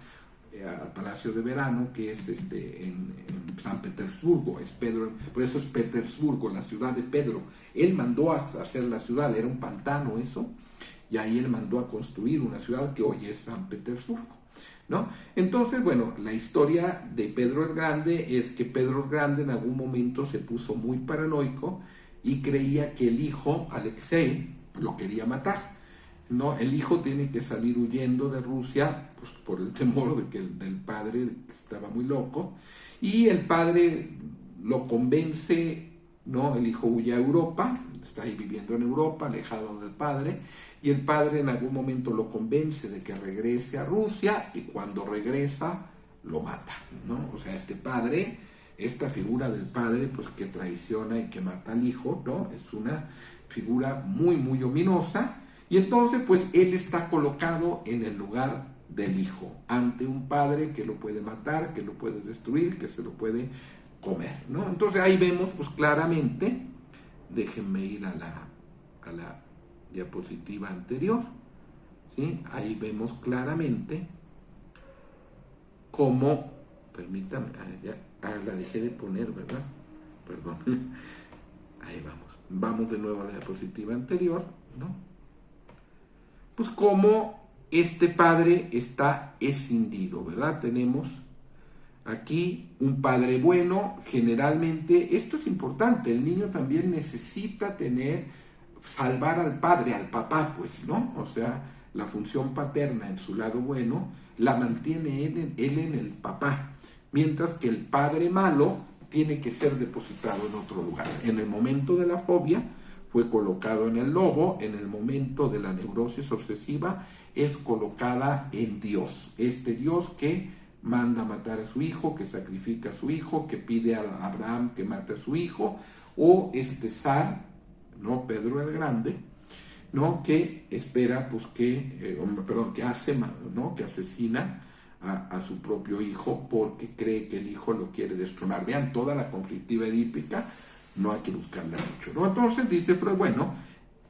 S1: al Palacio de Verano, que es en San Petersburgo, por eso es Petersburgo, la ciudad de Pedro. Él mandó a hacer la ciudad, era un pantano eso, y ahí él mandó a construir una ciudad que hoy es San Petersburgo, ¿no? Entonces, bueno, la historia de Pedro el Grande es que Pedro el Grande en algún momento se puso muy paranoico y creía que el hijo, Alexei, lo quería matar, ¿no? El hijo tiene que salir huyendo de Rusia, pues, por el temor del padre, que estaba muy loco, y el padre lo convence, ¿no? El hijo huye a Europa, está ahí viviendo en Europa, alejado del padre, y el padre en algún momento lo convence de que regrese a Rusia, y cuando regresa, lo mata, ¿no? O sea, este padre, esta figura del padre, pues, que traiciona y que mata al hijo, ¿no? Es una figura muy, muy ominosa, Y entonces, pues, él está colocado en el lugar del hijo, ante un padre que lo puede matar, que lo puede destruir, que se lo puede comer, ¿no? Entonces ahí vemos, pues, claramente, déjenme ir a la diapositiva anterior, ¿sí? Ahí vemos claramente cómo, permítame, la dejé de poner, ¿verdad? Perdón. Ahí vamos de nuevo a la diapositiva anterior, ¿no? Pues cómo este padre está escindido, ¿verdad? Tenemos aquí un padre bueno. Generalmente, esto es importante, el niño también necesita salvar al padre, al papá, pues, ¿no? O sea, la función paterna en su lado bueno la mantiene él en el papá, mientras que el padre malo tiene que ser depositado en otro lugar. En el momento de la fobia fue colocado en el lobo, en el momento de la neurosis obsesiva es colocada en Dios, este Dios que manda matar a su hijo, que sacrifica a su hijo, que pide a Abraham que mate a su hijo, o este zar, ¿no? Pedro el Grande, ¿no? Que espera, pues, que asesina a su propio hijo porque cree que el hijo lo quiere destronar. Vean toda la conflictiva edípica, no hay que buscarla mucho, ¿no? Entonces dice, pero bueno,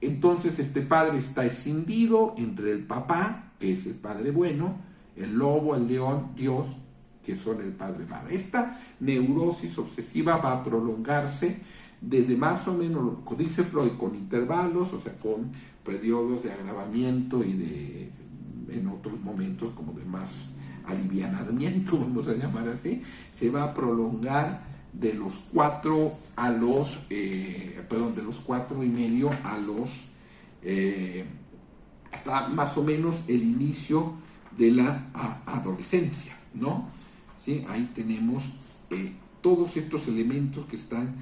S1: entonces este padre está escindido entre el papá, que es el padre bueno, el lobo, el león, Dios, que son el padre malo. Esta neurosis obsesiva va a prolongarse desde más o menos, dice Freud, con intervalos, o sea, con periodos de agravamiento y en otros momentos como de más alivianamiento, vamos a llamar así, se va a prolongar de los 4 y medio a hasta más o menos el inicio de la adolescencia, ¿no? ¿Sí? Ahí tenemos todos estos elementos que están.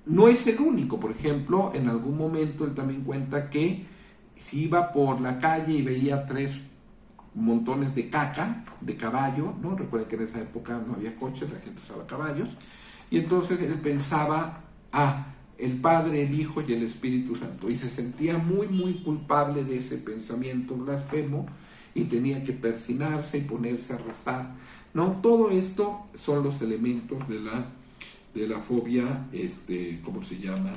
S1: No es el único. Por ejemplo, en algún momento él también cuenta que si iba por la calle y veía 3 montones de caca de caballo, ¿no? Recuerden que en esa época no había coches, la gente usaba caballos, y entonces él pensaba, el Padre, el Hijo y el Espíritu Santo, y se sentía muy, muy culpable de ese pensamiento blasfemo, y tenía que persinarse y ponerse a rezar, ¿no? Todo esto son los elementos de la fobia, ¿cómo se llama?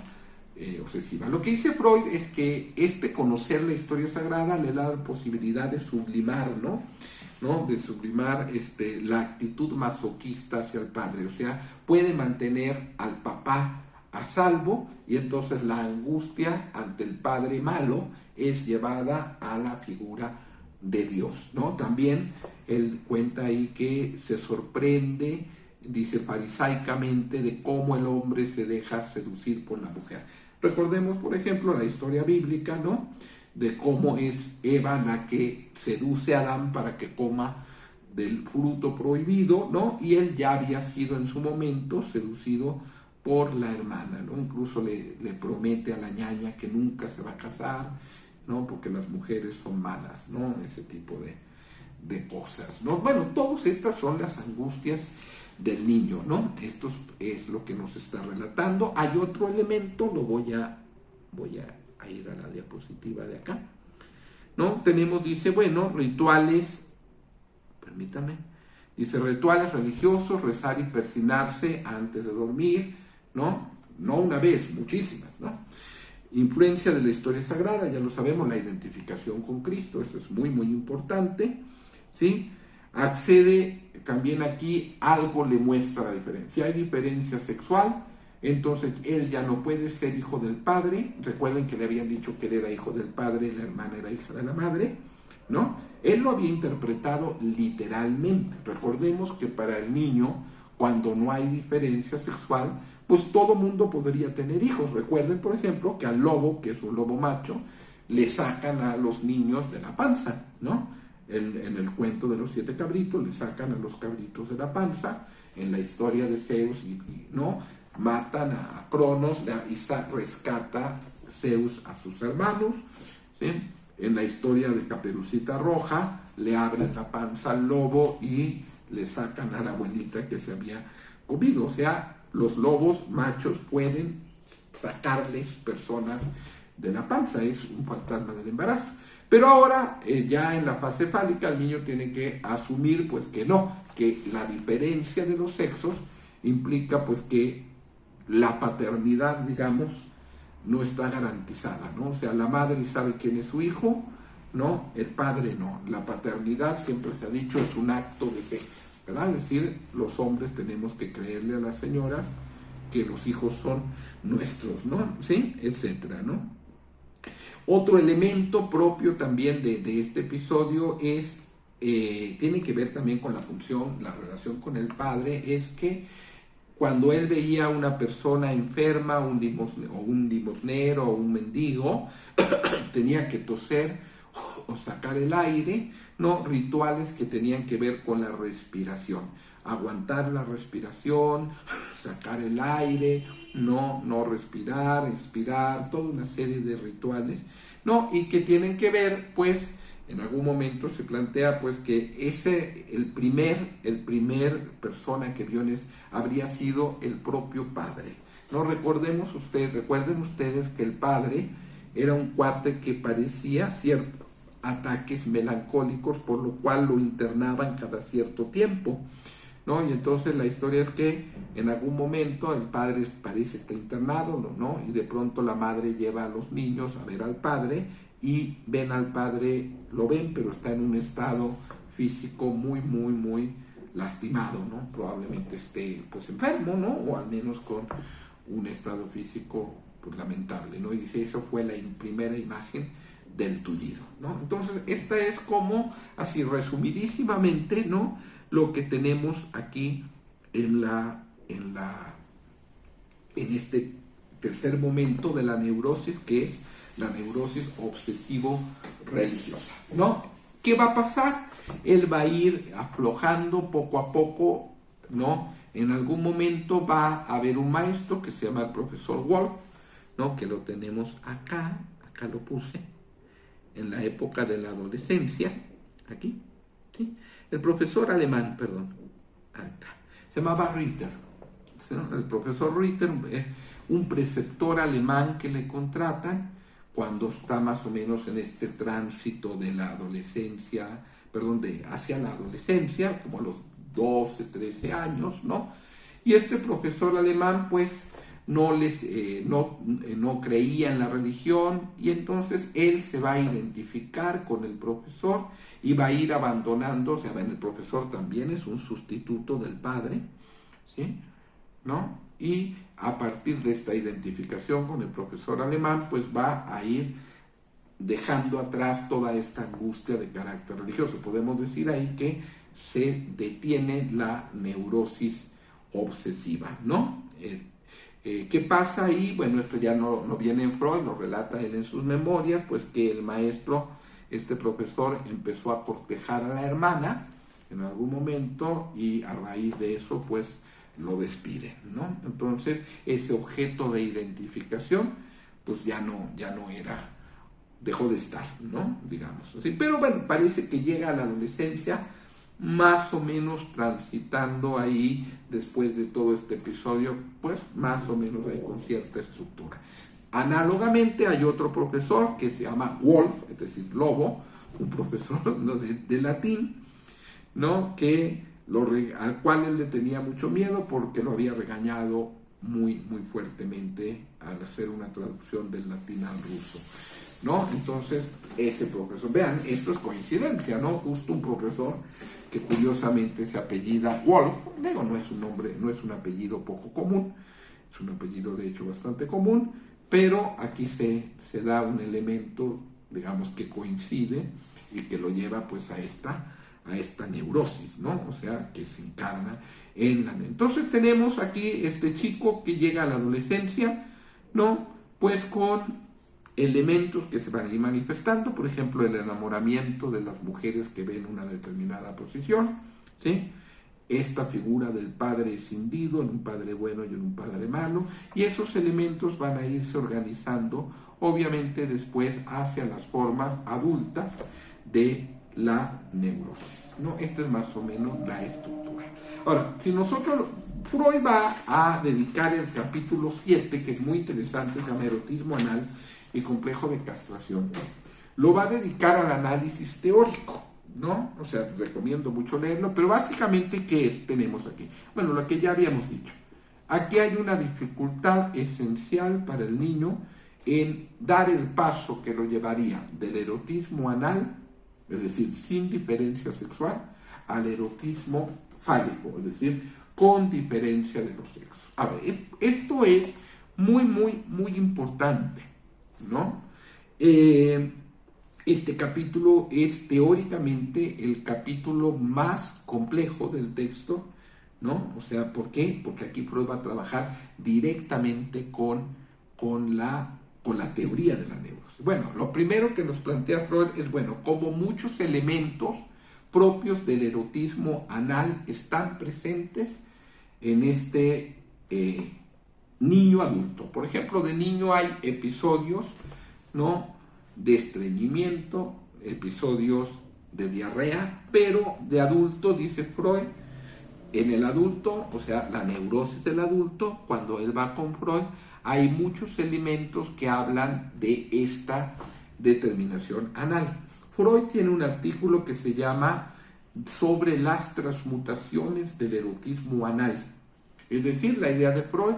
S1: Obsesiva. Lo que dice Freud es que conocer la historia sagrada le da la posibilidad de sublimar, ¿no? De sublimar la actitud masoquista hacia el padre, o sea, puede mantener al papá a salvo, y entonces la angustia ante el padre malo es llevada a la figura de Dios, ¿no? También él cuenta ahí que se sorprende, dice, farisaicamente, de cómo el hombre se deja seducir por la mujer. Recordemos, por ejemplo, la historia bíblica, ¿no? De cómo es Eva la que seduce a Adán para que coma del fruto prohibido, ¿no? Y él ya había sido en su momento seducido por la hermana, ¿no? Incluso le promete a la ñaña que nunca se va a casar, ¿no? Porque las mujeres son malas, ¿no? Ese tipo de cosas, ¿no? Bueno, todas estas son las angustias del niño, ¿no? Esto es lo que nos está relatando. Hay otro elemento, voy a ir a la diapositiva de acá, ¿no? Tenemos, dice, bueno, rituales, permítame, dice, rituales religiosos, rezar y persinarse antes de dormir, ¿no? No una vez, muchísimas, ¿no? Influencia de la historia sagrada, ya lo sabemos, la identificación con Cristo, esto es muy, muy importante, ¿sí? Accede también aquí, algo le muestra la diferencia. Si hay diferencia sexual, entonces él ya no puede ser hijo del padre. Recuerden que le habían dicho que él era hijo del padre y la hermana era hija de la madre, ¿no? Él lo había interpretado literalmente. Recordemos que para el niño, cuando no hay diferencia sexual, pues todo mundo podría tener hijos. Recuerden, por ejemplo, que al lobo, que es un lobo macho, le sacan a los niños de la panza, ¿no? En el cuento de los 7 cabritos, le sacan a los cabritos de la panza. En la historia de Zeus, ¿no? Matan a Cronos y rescata Zeus a sus hermanos, ¿sí? En la historia de Caperucita Roja, le abren la panza al lobo y le sacan a la abuelita que se había comido. O sea, los lobos machos pueden sacarles personas de la panza, es un fantasma del embarazo. Pero ahora, ya en la fase fálica, el niño tiene que asumir pues que no, que la diferencia de los sexos implica pues que la paternidad, digamos, no está garantizada, ¿no? O sea, la madre sabe quién es su hijo, ¿no? El padre no. La paternidad, siempre se ha dicho, es un acto de fe, ¿verdad? Es decir, los hombres tenemos que creerle a las señoras que los hijos son nuestros, ¿no? ¿Sí? Etcétera, ¿no? Otro elemento propio también de este episodio es, tiene que ver también con la función, la relación con el padre, es que cuando él veía a una persona enferma, un limosnero o un mendigo, tenía que toser o sacar el aire, ¿no? Rituales que tenían que ver con la respiración. Aguantar la respiración, sacar el aire, no respirar, expirar, toda una serie de rituales, ¿no? Y que tienen que ver, pues, en algún momento se plantea, pues, que el primer persona que vio habría sido el propio padre. No recuerden ustedes que el padre era un cuate que padecía ciertos ataques melancólicos, por lo cual lo internaban cada cierto tiempo, ¿no? Y entonces la historia es que en algún momento el padre parece estar internado, ¿no? Y de pronto la madre lleva a los niños a ver al padre y ven al padre, lo ven, pero está en un estado físico muy, muy, muy lastimado, ¿no? Probablemente esté pues enfermo, ¿no? O al menos con un estado físico pues lamentable, ¿no? Y dice, eso fue la primera imagen del tullido, ¿no? Entonces, esta es como, así resumidísimamente, ¿no? Lo que tenemos aquí en este tercer momento de la neurosis, que es la neurosis obsesivo-religiosa, ¿no? ¿Qué va a pasar? Él va a ir aflojando poco a poco, ¿no? En algún momento va a haber un maestro que se llama el profesor Wolf, ¿no? Que lo tenemos acá lo puse, en la época de la adolescencia, aquí, ¿sí? El profesor alemán, acá, se llamaba Ritter, ¿no? El profesor Ritter es un preceptor alemán que le contratan cuando está más o menos en este tránsito de la adolescencia, hacia la adolescencia, como a los 12, 13 años, ¿no? Y este profesor alemán, pues, no creía en la religión, y entonces él se va a identificar con el profesor y va a ir abandonando, o sea, el profesor también es un sustituto del padre, ¿sí? ¿No? Y a partir de esta identificación con el profesor alemán, pues va a ir dejando atrás toda esta angustia de carácter religioso. Podemos decir ahí que se detiene la neurosis obsesiva, ¿no? ¿Qué pasa ahí? Bueno, esto ya no viene en Freud, lo relata él en sus memorias, pues que el maestro, este profesor, empezó a cortejar a la hermana en algún momento y a raíz de eso, pues, lo despiden, ¿no? Entonces, ese objeto de identificación, pues ya no era, dejó de estar, ¿no? Digamos así. Pero bueno, parece que llega a la adolescencia, más o menos transitando ahí, después de todo este episodio, pues más o menos ahí con cierta estructura. Análogamente hay otro profesor que se llama Wolf, es decir, Lobo, un profesor, ¿no? de latín, ¿no? Al cual él le tenía mucho miedo porque lo había regañado muy, muy fuertemente al hacer una traducción del latín al ruso, ¿no? Entonces, ese profesor, vean, esto es coincidencia, ¿no? Justo un profesor que curiosamente se apellida Wolf, digo, no es un apellido poco común, es un apellido de hecho bastante común, pero aquí se da un elemento, digamos, que coincide y que lo lleva pues a esta neurosis, ¿no? O sea, que se encarna en la... Entonces tenemos aquí este chico que llega a la adolescencia, ¿no? Pues con elementos que se van a ir manifestando, por ejemplo, el enamoramiento de las mujeres que ven una determinada posición, ¿sí? Esta figura del padre escindido en un padre bueno y en un padre malo, y esos elementos van a irse organizando, obviamente después hacia las formas adultas de la neurosis, ¿no? Esta es más o menos la estructura. Ahora, si nosotros, Freud va a dedicar el capítulo 7, que es muy interesante, se llama erotismo anal, y complejo de castración. Lo va a dedicar al análisis teórico, ¿no? O sea, recomiendo mucho leerlo, pero básicamente, ¿qué tenemos aquí? Bueno, lo que ya habíamos dicho. Aquí hay una dificultad esencial para el niño en dar el paso que lo llevaría del erotismo anal, es decir, sin diferencia sexual, al erotismo fálico, es decir, con diferencia de los sexos. A ver, esto es muy, muy, muy importante, ¿no? Este capítulo es teóricamente el capítulo más complejo del texto, ¿no? O sea, ¿por qué? Porque aquí Freud va a trabajar directamente con la teoría de la neurosis. Bueno, lo primero que nos plantea Freud es, bueno, como muchos elementos propios del erotismo anal están presentes en este niño adulto. Por ejemplo, de niño hay episodios, ¿no?, de estreñimiento, episodios de diarrea, pero de adulto, dice Freud, en el adulto, o sea, la neurosis del adulto, cuando él va con Freud, hay muchos elementos que hablan de esta determinación anal. Freud tiene un artículo que se llama sobre las transmutaciones del erotismo anal. Es decir, la idea de Freud,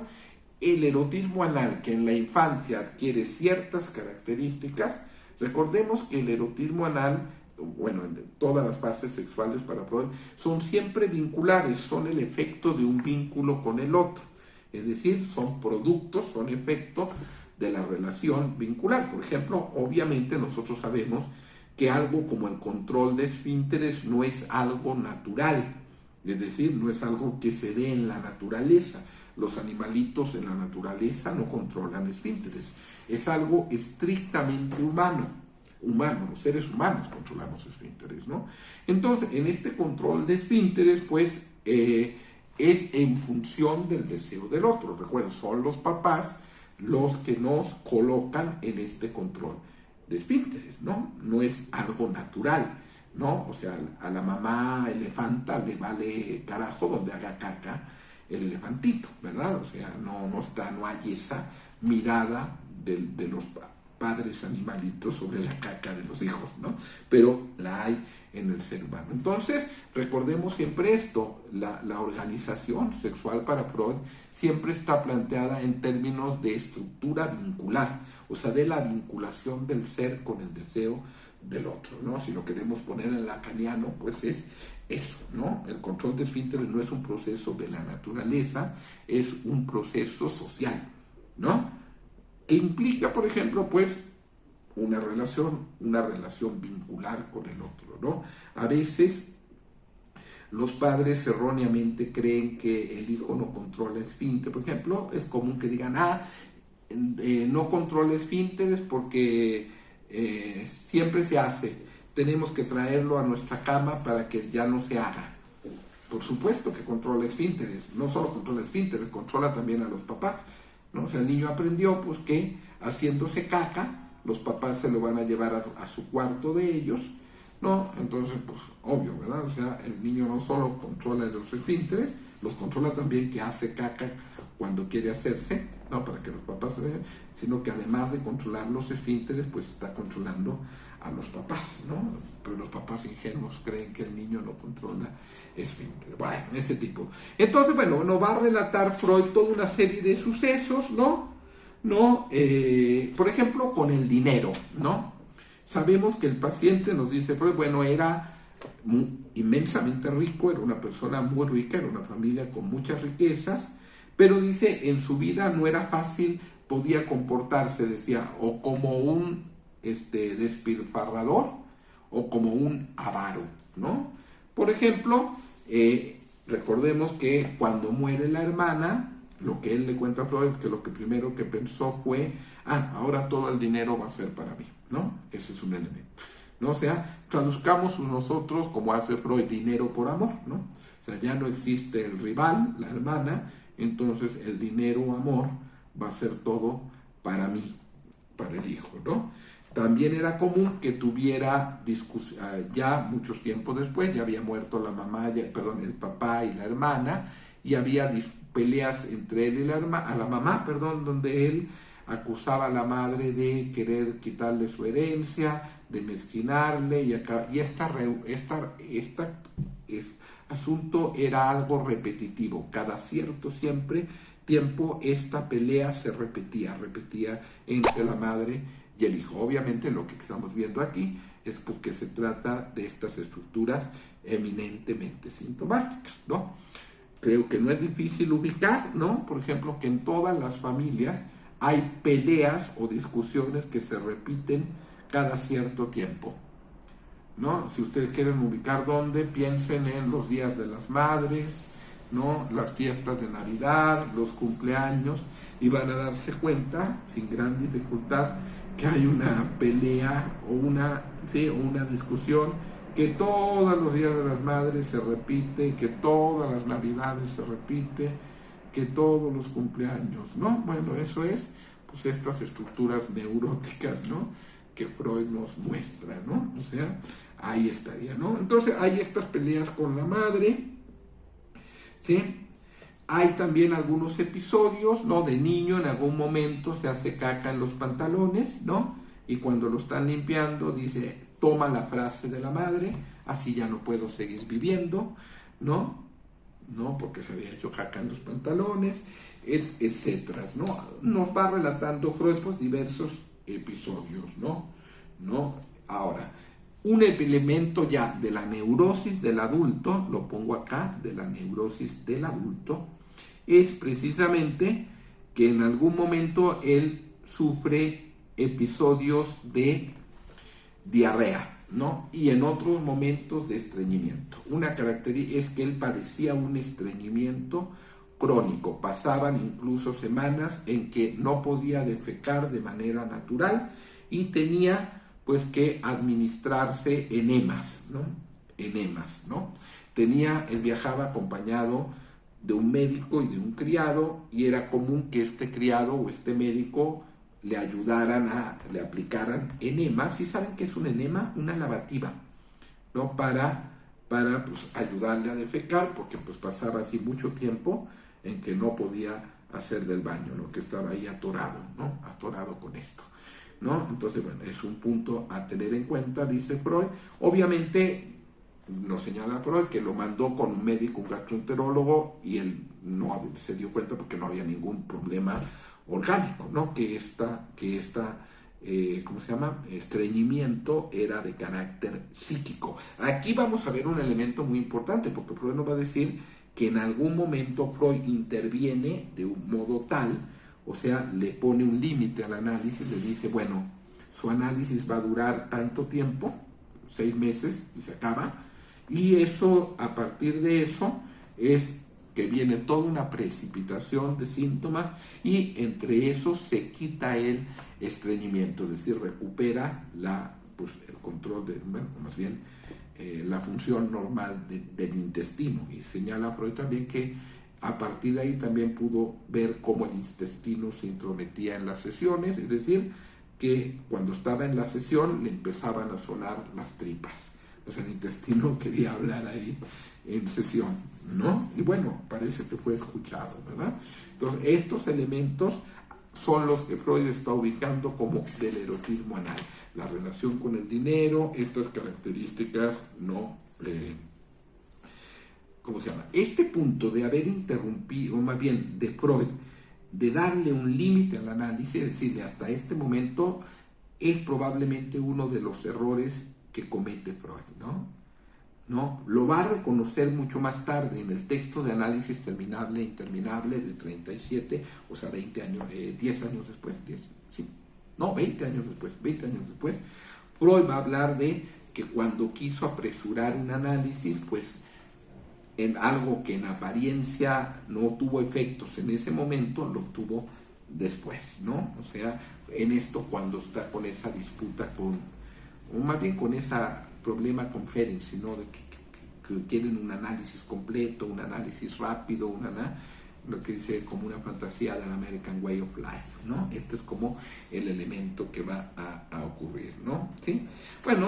S1: el erotismo anal que en la infancia adquiere ciertas características. Recordemos que el erotismo anal, bueno, todas las fases sexuales para Freud son siempre vinculares, son el efecto de un vínculo con el otro. Es decir, son productos, son efectos de la relación vincular. Por ejemplo, obviamente nosotros sabemos que algo como el control de esfínteres no es algo natural, es decir, no es algo que se dé en la naturaleza. Los animalitos en la naturaleza no controlan esfínteres, es algo estrictamente humano, los seres humanos controlamos esfínteres, ¿no? Entonces, en este control de esfínteres, pues, es en función del deseo del otro. Recuerden, son los papás los que nos colocan en este control de esfínteres, ¿no? No es algo natural, ¿no? O sea, a la mamá elefanta le vale carajo donde haga caca el elefantito, ¿verdad? O sea, no hay esa mirada de los padres animalitos sobre la caca de los hijos, ¿no? Pero la hay en el ser humano. Entonces, recordemos siempre esto, la organización sexual para Freud siempre está planteada en términos de estructura vincular, o sea, de la vinculación del ser con el deseo del otro, ¿no? Si lo queremos poner en lacaniano, pues es eso, ¿no? El control de esfínteres no es un proceso de la naturaleza, es un proceso social, ¿no? Que implica, por ejemplo, pues, una relación vincular con el otro, ¿no? A veces los padres erróneamente creen que el hijo no controla esfínteres. Por ejemplo, es común que digan, no controla esfínteres porque siempre se hace, tenemos que traerlo a nuestra cama para que ya no se haga. Por supuesto que controla esfínteres, no solo controla esfínteres, controla también a los papás, ¿no? O sea, el niño aprendió pues que haciéndose caca, los papás se lo van a llevar a su cuarto de ellos, ¿no? Entonces, pues, obvio, ¿verdad? O sea, el niño no solo controla los esfínteres, los controla también que hace caca cuando quiere hacerse, ¿no? Para que los papás se vean, sino que además de controlar los esfínteres, pues está controlando a los papás, ¿no? Pero los papás ingenuos creen que el niño no controla esfínteres. Bueno, ese tipo. Entonces, bueno, nos va a relatar Freud toda una serie de sucesos, ¿no? Por ejemplo, con el dinero, ¿no? Sabemos que el paciente, nos dice Freud, bueno, era inmensamente rico, era una persona muy rica, era una familia con muchas riquezas, pero dice, en su vida no era fácil, podía comportarse, decía, o como un despilfarrador o como un avaro, ¿no? Por ejemplo, recordemos que cuando muere la hermana, lo que él le cuenta a Freud es que lo que primero que pensó fue, ahora todo el dinero va a ser para mí, ¿no? Ese es un elemento, ¿no? O sea, traduzcamos nosotros, como hace Freud, dinero por amor, ¿no? O sea, ya no existe el rival, la hermana, entonces el dinero o amor va a ser todo para mí, para el hijo, ¿no? También era común que tuviera ya muchos tiempos después, ya había muerto la mamá, el papá y la hermana, y había peleas entre él y la mamá, donde él acusaba a la madre de querer quitarle su herencia, de mezquinarle, y asunto era algo repetitivo. Cada cierto tiempo esta pelea se repetía entre la madre y el hijo. Obviamente lo que estamos viendo aquí es porque se trata de estas estructuras eminentemente sintomáticas, ¿no? Creo que no es difícil ubicar, ¿no? Por ejemplo, que en todas las familias hay peleas o discusiones que se repiten cada cierto tiempo, ¿no? Si ustedes quieren ubicar dónde, piensen en los días de las madres, ¿no? Las fiestas de Navidad, los cumpleaños, y van a darse cuenta, sin gran dificultad, que hay una pelea o una discusión que todos los días de las madres se repite, que todas las Navidades se repite, que todos los cumpleaños, ¿no? Bueno, eso es, pues, estas estructuras neuróticas, ¿no?, que Freud nos muestra, ¿no? O sea, ahí estaría, ¿no? Entonces hay estas peleas con la madre, ¿sí? Hay también algunos episodios, ¿no? De niño en algún momento se hace caca en los pantalones, ¿no? Y cuando lo están limpiando dice, toma la frase de la madre, así ya no puedo seguir viviendo, ¿no? ¿No? Porque se había hecho caca en los pantalones, etcétera, ¿no? Nos va relatando Freud, pues, diversos episodios, ¿no? Ahora, un elemento ya de la neurosis del adulto, lo pongo acá, de la neurosis del adulto, es precisamente que en algún momento él sufre episodios de diarrea, ¿no? Y en otros momentos de estreñimiento. Una característica es que él padecía un estreñimiento crónico. Pasaban incluso semanas en que no podía defecar de manera natural y tenía, pues, que administrarse enemas, ¿no? Él viajaba acompañado de un médico y de un criado, y era común que este criado o este médico le aplicaran enemas. ¿Sí saben qué es un enema? Una lavativa, ¿no? Para pues, ayudarle a defecar, porque pues pasaba así mucho tiempo en que no podía hacer del baño, ¿no? Que estaba ahí atorado, ¿no? Atorado con esto, ¿no? Entonces, bueno, es un punto a tener en cuenta, dice Freud. Obviamente, nos señala Freud que lo mandó con un médico, un gastroenterólogo, y él no se dio cuenta porque no había ningún problema orgánico, ¿no? Que estreñimiento era de carácter psíquico. Aquí vamos a ver un elemento muy importante, porque Freud nos va a decir que en algún momento Freud interviene de un modo tal, o sea, le pone un límite al análisis, le dice, bueno, su análisis va a durar tanto tiempo, 6 meses, y se acaba, y eso, a partir de eso, es que viene toda una precipitación de síntomas, y entre esos se quita el estreñimiento, es decir, recupera el control la función normal del intestino. Y señala Freud también que a partir de ahí también pudo ver cómo el intestino se intrometía en las sesiones, es decir, que cuando estaba en la sesión le empezaban a sonar las tripas. O sea, el intestino quería hablar ahí en sesión, ¿no? Y bueno, parece que fue escuchado, ¿verdad? Entonces, estos elementos son los que Freud está ubicando como del erotismo anal. La relación con el dinero, estas características, ¿no? ¿Cómo se llama? Este punto de haber interrumpido, o más bien de Freud, de darle un límite al análisis, es decir, hasta este momento, es probablemente uno de los errores que comete Freud, ¿no? Lo va a reconocer mucho más tarde en el texto de Análisis Terminable e Interminable de 37, o sea, 20 años, 10 años después, 20 años después, Freud va a hablar de que cuando quiso apresurar un análisis, pues en algo que en apariencia no tuvo efectos en ese momento, lo tuvo después, ¿no? O sea, en esto cuando está con esa disputa o más bien con ese problema con Ferenczi, ¿no? De que quieren un análisis completo, un análisis rápido, lo que dice como una fantasía del American Way of Life, ¿no? Este es como el elemento que va a ocurrir, ¿no? ¿Sí? Bueno,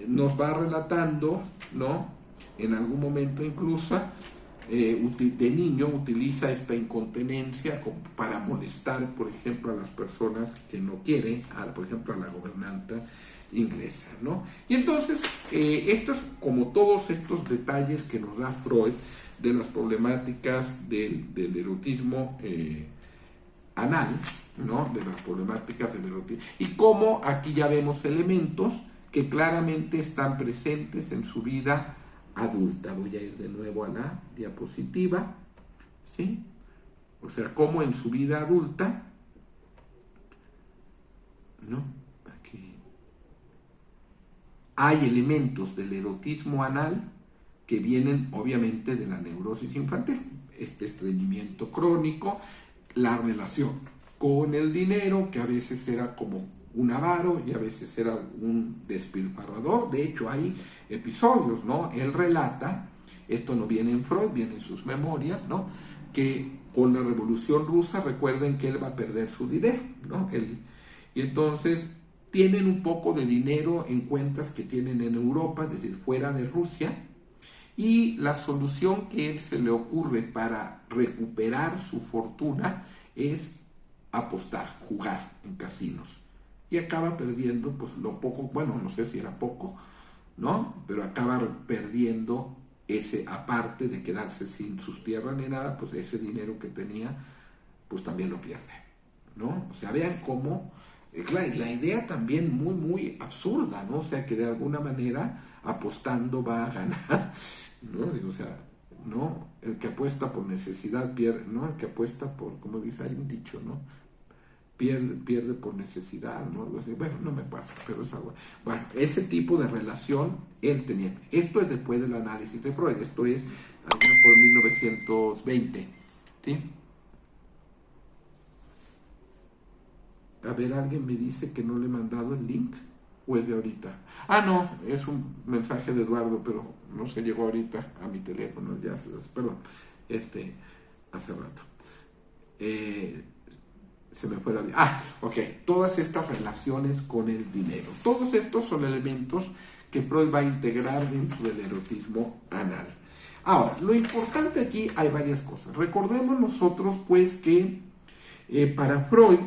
S1: nos va relatando, ¿no? En algún momento incluso, de niño utiliza esta incontinencia como para molestar, por ejemplo, a las personas que no quiere, por ejemplo, a la gobernanta inglesa, ¿no? Y entonces, estos, como todos estos detalles que nos da Freud de las problemáticas del erotismo anal, ¿no? De las problemáticas del erotismo, y cómo aquí ya vemos elementos que claramente están presentes en su vida adulta. Voy a ir de nuevo a la diapositiva, ¿sí? O sea, cómo en su vida adulta, ¿no? Aquí hay elementos del erotismo anal que vienen obviamente de la neurosis infantil, este estreñimiento crónico, la relación con el dinero, que a veces era como un avaro y a veces era un despilfarrador. De hecho, hay episodios, ¿no? Él relata, esto no viene en Freud, viene en sus memorias, ¿no? Que con la Revolución Rusa, recuerden que él va a perder su dinero, ¿no? Y entonces tienen un poco de dinero en cuentas que tienen en Europa, es decir, fuera de Rusia, y la solución que él se le ocurre para recuperar su fortuna es apostar, jugar en casinos. Y acaba perdiendo, pues lo poco, bueno, no sé si era poco, ¿no? Pero acaba perdiendo ese, aparte de quedarse sin sus tierras ni nada, pues ese dinero que tenía, pues también lo pierde, ¿no? O sea, vean cómo, la idea también muy, muy absurda, ¿no? O sea, que de alguna manera apostando va a ganar, ¿no? Digo, o sea, no, el que apuesta por necesidad pierde, ¿no? El que apuesta por, como dice, hay un dicho, ¿no? Pierde por necesidad, ¿no? Algo así. Bueno, no me pasa, pero es algo. Bueno, ese tipo de relación él tenía. Esto es después del análisis de Freud, esto es allá por 1920, ¿sí? A ver, alguien me dice que no le he mandado el link, o es de ahorita. Ah, no, es un mensaje de Eduardo, pero no se llegó ahorita a mi teléfono, ya, perdón, hace rato. Se me fue la vida. Ah, ok. Todas estas relaciones con el dinero. Todos estos son elementos que Freud va a integrar dentro del erotismo anal. Ahora, lo importante aquí, hay varias cosas. Recordemos nosotros, pues, que para Freud,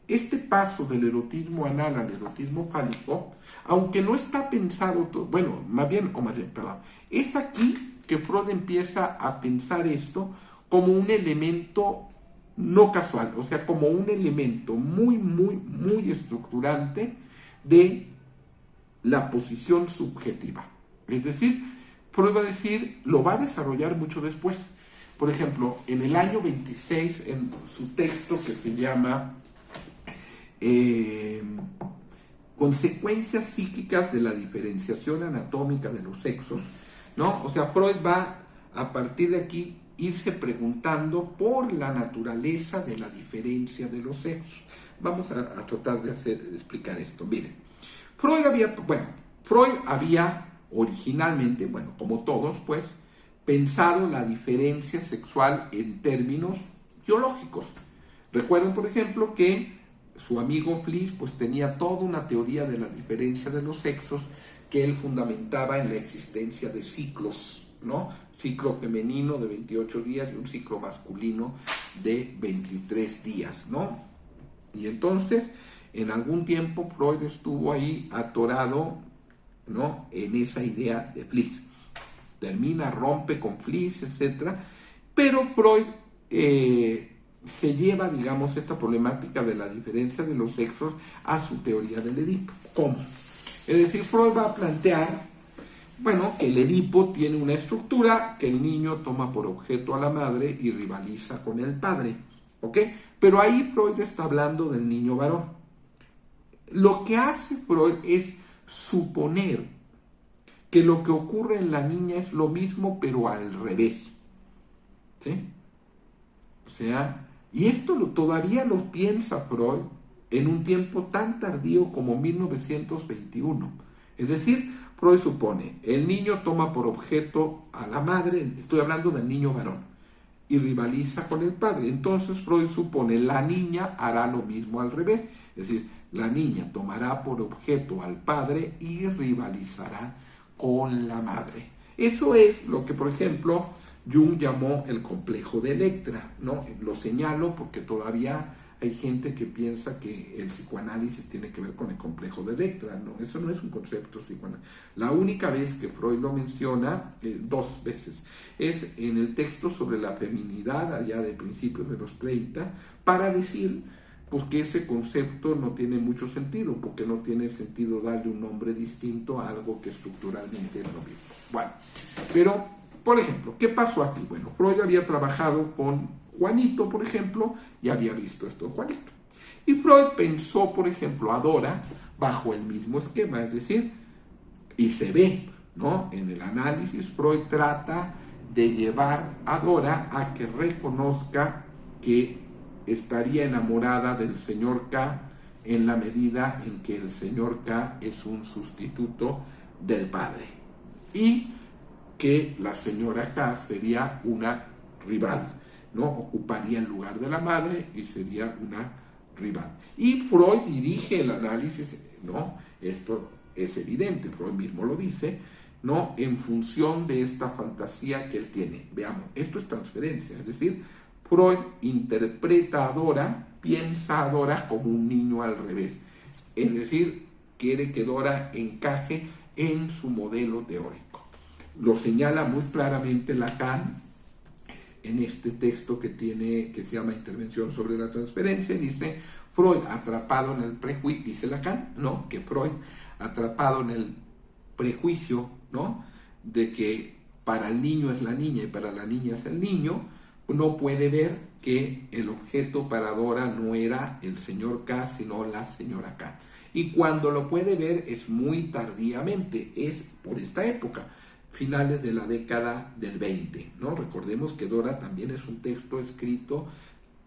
S1: este paso del erotismo anal al erotismo fálico, aunque no está pensado, bueno, perdón, es aquí que Freud empieza a pensar esto como un elemento no casual, o sea, como un elemento muy, muy, muy estructurante de la posición subjetiva. Es decir, Freud va a decir, lo va a desarrollar mucho después. Por ejemplo, en el año 26, en su texto que se llama Consecuencias psíquicas de la diferenciación anatómica de los sexos, ¿no? O sea, Freud va a partir de aquí irse preguntando por la naturaleza de la diferencia de los sexos. Vamos a tratar de explicar esto. Miren, Freud había originalmente, bueno, como todos, pues, pensado la diferencia sexual en términos biológicos. Recuerden, por ejemplo, que su amigo Fliess, pues, tenía toda una teoría de la diferencia de los sexos que él fundamentaba en la existencia de ciclos, ¿no? Ciclo femenino de 28 días y un ciclo masculino de 23 días, ¿no? Y entonces, en algún tiempo, Freud estuvo ahí atorado, ¿no? En esa idea de Fliess. Termina, rompe con Fliess, etc. Pero Freud se lleva, digamos, esta problemática de la diferencia de los sexos a su teoría del Edipo. ¿Cómo? Es decir, Freud va a plantear, bueno, que el Edipo tiene una estructura, que el niño toma por objeto a la madre y rivaliza con el padre, ¿ok? Pero ahí Freud está hablando del niño varón. Lo que hace Freud es suponer que lo que ocurre en la niña es lo mismo, pero al revés, ¿sí? O sea, y esto todavía lo piensa Freud en un tiempo tan tardío como 1921. Es decir, Freud supone, el niño toma por objeto a la madre, estoy hablando del niño varón, y rivaliza con el padre. Entonces Freud supone, la niña hará lo mismo al revés. Es decir, la niña tomará por objeto al padre y rivalizará con la madre. Eso es lo que, por ejemplo, Jung llamó el complejo de Electra, ¿no? Lo señalo porque todavía hay gente que piensa que el psicoanálisis tiene que ver con el complejo de Electra, ¿no? Eso no es un concepto psicoanálisis. La única vez que Freud lo menciona, 2 veces, es en el texto sobre la feminidad, allá de principios de los 30, para decir pues que ese concepto no tiene mucho sentido, porque no tiene sentido darle un nombre distinto a algo que estructuralmente es lo mismo. Bueno, pero, por ejemplo, ¿qué pasó aquí? Bueno, Freud había trabajado con Juanito, por ejemplo, y había visto esto de Juanito. Y Freud pensó, por ejemplo, a Dora bajo el mismo esquema, es decir, y se ve, ¿no? En el análisis, Freud trata de llevar a Dora a que reconozca que estaría enamorada del señor K en la medida en que el señor K es un sustituto del padre y que la señora K sería una rival, ¿no? Ocuparía el lugar de la madre y sería una rival. Y Freud dirige el análisis, ¿no? Esto es evidente, Freud mismo lo dice, ¿no? En función de esta fantasía que él tiene. Veamos, esto es transferencia, es decir, Freud interpreta a Dora, piensa a Dora como un niño al revés. Es decir, quiere que Dora encaje en su modelo teórico. Lo señala muy claramente Lacan en este texto que se llama Intervención sobre la transferencia. Dice, Freud atrapado en el prejuicio, dice Lacan, ¿no? Que Freud atrapado en el prejuicio, ¿no? De que para el niño es la niña y para la niña es el niño, no puede ver que el objeto para Dora no era el señor K, sino la señora K. Y cuando lo puede ver es muy tardíamente, es por esta época, finales de la década del 20, ¿no? Recordemos que Dora también es un texto escrito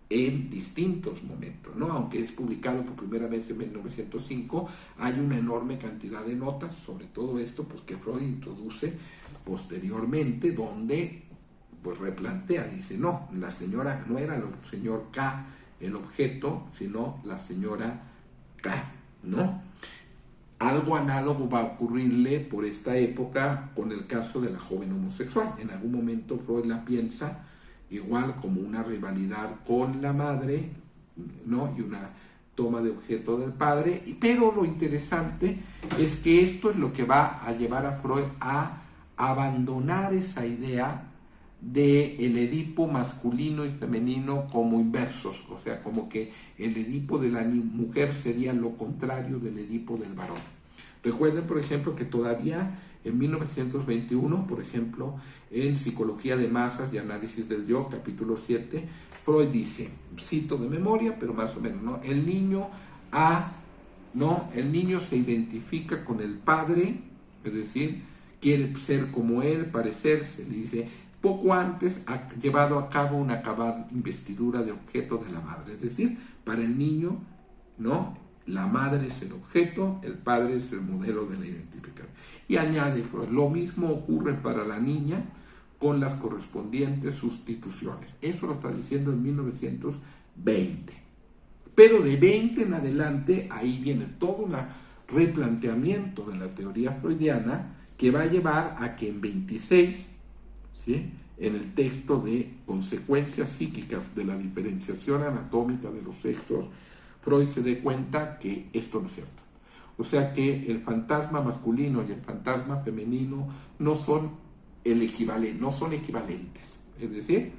S1: en distintos momentos, ¿no? Aunque es publicado por primera vez en 1905, hay una enorme cantidad de notas sobre todo esto, pues que Freud introduce posteriormente, donde pues replantea, dice, no, la señora no era el señor K el objeto, sino la señora K, ¿no? Algo análogo va a ocurrirle por esta época con el caso de la joven homosexual. En algún momento Freud la piensa igual como una rivalidad con la madre, ¿no? Y una toma de objeto del padre, pero lo interesante es que esto es lo que va a llevar a Freud a abandonar esa idea de el Edipo masculino y femenino como inversos, o sea, como que el Edipo de la mujer sería lo contrario del Edipo del varón. Recuerden, por ejemplo, que todavía en 1921, por ejemplo, en Psicología de Masas y Análisis del Yo, capítulo 7, Freud dice, cito de memoria, pero más o menos, ¿no? El niño se identifica con el padre, es decir, quiere ser como él, parecerse, le dice, poco antes ha llevado a cabo una acabada investidura de objeto de la madre. Es decir, para el niño, ¿no? La madre es el objeto, el padre es el modelo de la identificación. Y añade, pues, lo mismo ocurre para la niña con las correspondientes sustituciones. Eso lo está diciendo en 1920. Pero de 20 en adelante, ahí viene todo un replanteamiento de la teoría freudiana que va a llevar a que en 26, ¿sí?, en el texto de Consecuencias psíquicas de la diferenciación anatómica de los sexos, Freud se dé cuenta que esto no es cierto. O sea que el fantasma masculino y el fantasma femenino no son equivalentes. Es decir,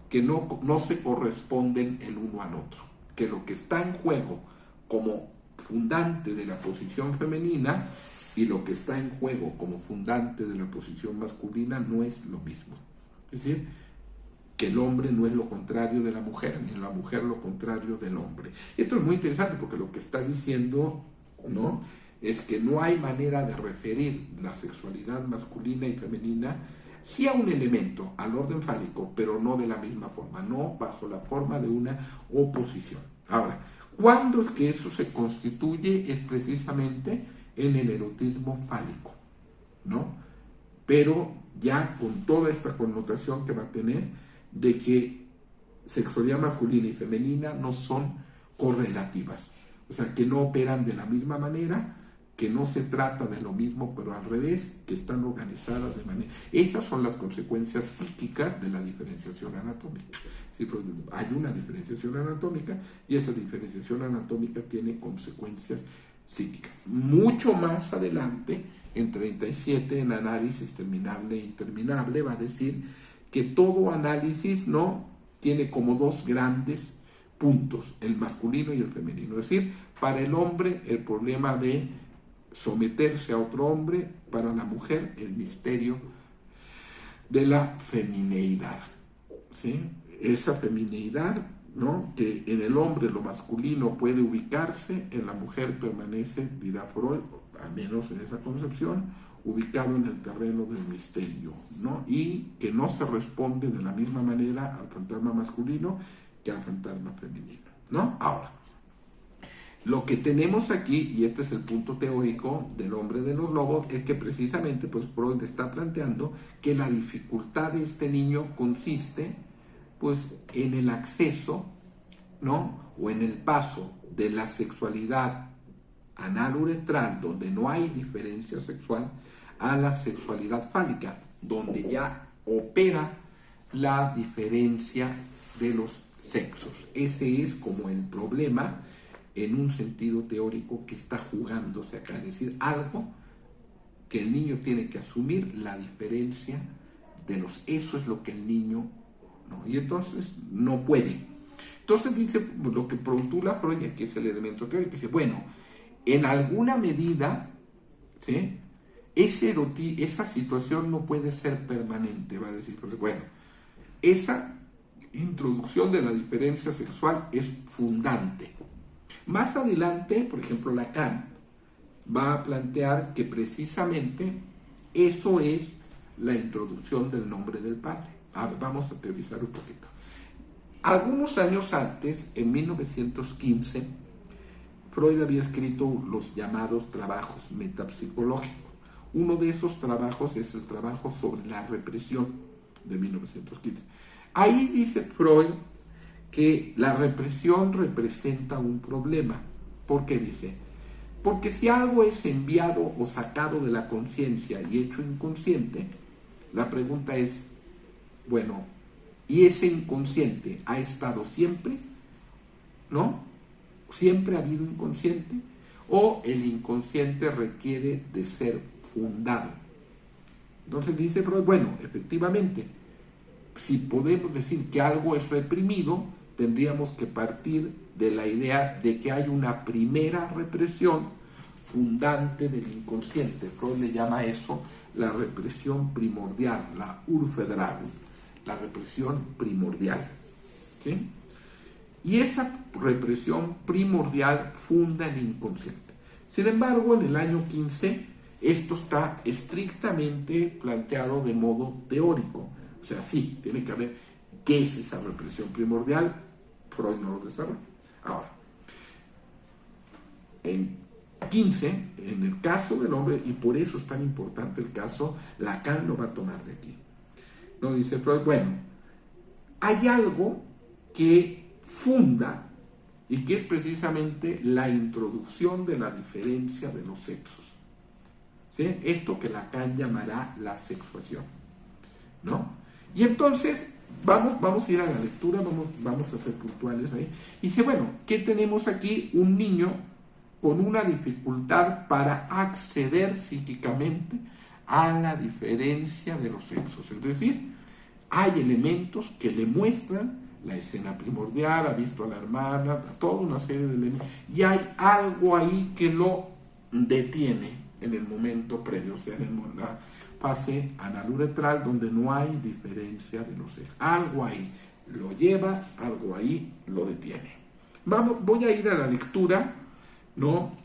S1: que no se corresponden el uno al otro. Que lo que está en juego como fundante de la posición femenina y lo que está en juego como fundante de la posición masculina no es lo mismo. Es decir, que el hombre no es lo contrario de la mujer, ni la mujer lo contrario del hombre. Esto es muy interesante porque lo que está diciendo, ¿no?, es que no hay manera de referir la sexualidad masculina y femenina, sí a un elemento, al orden fálico, pero no de la misma forma, no bajo la forma de una oposición. Ahora, ¿cuándo es que eso se constituye? Es precisamente en el erotismo fálico, ¿no? Pero ya con toda esta connotación que va a tener de que sexualidad masculina y femenina no son correlativas, o sea, que no operan de la misma manera, que no se trata de lo mismo, pero al revés, que están organizadas de manera... Esas son las consecuencias psíquicas de la diferenciación anatómica. Sí, hay una diferenciación anatómica y esa diferenciación anatómica tiene consecuencias psíquicas. Mucho más adelante, en 37, en Análisis Terminable e Interminable, va a decir que todo análisis no tiene como dos grandes puntos, el masculino y el femenino. Es decir, para el hombre el problema de someterse a otro hombre, para la mujer el misterio de la femineidad, ¿sí? Esa femineidad, ¿no?, que en el hombre lo masculino puede ubicarse, en la mujer permanece, dirá Freud, al menos en esa concepción, ubicado en el terreno del misterio, ¿no?, y que no se responde de la misma manera al fantasma masculino que al fantasma femenino, ¿no? Ahora, lo que tenemos aquí, y este es el punto teórico del hombre de los lobos, es que precisamente pues Freud está planteando que la dificultad de este niño consiste pues en el acceso, ¿no?, o en el paso de la sexualidad analuretral, donde no hay diferencia sexual, a la sexualidad fálica, donde ya opera la diferencia de los sexos. Ese es como el problema en un sentido teórico que está jugándose acá, es decir, algo que el niño tiene que asumir, la diferencia de los... Eso es lo que el niño... ¿no? Y entonces no puede. Entonces dice lo que postula Freud, que es el elemento teórico, dice, bueno, en alguna medida, ¿sí?, esa situación no puede ser permanente, va a decir, porque, bueno, esa introducción de la diferencia sexual es fundante. Más adelante, por ejemplo, Lacan va a plantear que precisamente eso es la introducción del nombre del padre. Vamos a teorizar un poquito. Algunos años antes, en 1915, Freud había escrito los llamados trabajos metapsicológicos. Uno de esos trabajos es el trabajo sobre la represión de 1915. Ahí dice Freud que la represión representa un problema. ¿Por qué dice? Porque si algo es enviado o sacado de la conciencia y hecho inconsciente, la pregunta es, bueno, ¿y ese inconsciente ha estado siempre? ¿No? ¿Siempre ha habido inconsciente? ¿O el inconsciente requiere de ser fundado? Entonces dice Freud, bueno, efectivamente, si podemos decir que algo es reprimido, tendríamos que partir de la idea de que hay una primera represión fundante del inconsciente. Freud le llama eso la represión primordial, la Urfederung, la represión primordial, ¿sí? Y esa represión primordial funda el inconsciente. Sin embargo, en el año 15, esto está estrictamente planteado de modo teórico. O sea, sí, tiene que haber qué es esa represión primordial. Freud no lo desarrolla. Ahora, en 15, en el caso del hombre, y por eso es tan importante el caso, Lacan lo va a tomar de aquí. No dice Freud, bueno, hay algo que funda y que es precisamente la introducción de la diferencia de los sexos, ¿sí? Esto que Lacan llamará la sexuación, ¿no? Y entonces vamos a ir a la lectura, vamos a ser puntuales ahí. Y dice, bueno, ¿qué tenemos aquí? Un niño con una dificultad para acceder psíquicamente a la diferencia de los sexos. Es decir, hay elementos que le muestran la escena primordial, ha visto a la hermana, toda una serie de elementos, y hay algo ahí que lo detiene en el momento previo, o sea, en la fase analuretral donde no hay diferencia de los sexos. Algo ahí lo lleva, algo ahí lo detiene. Voy a ir a la lectura, ¿no?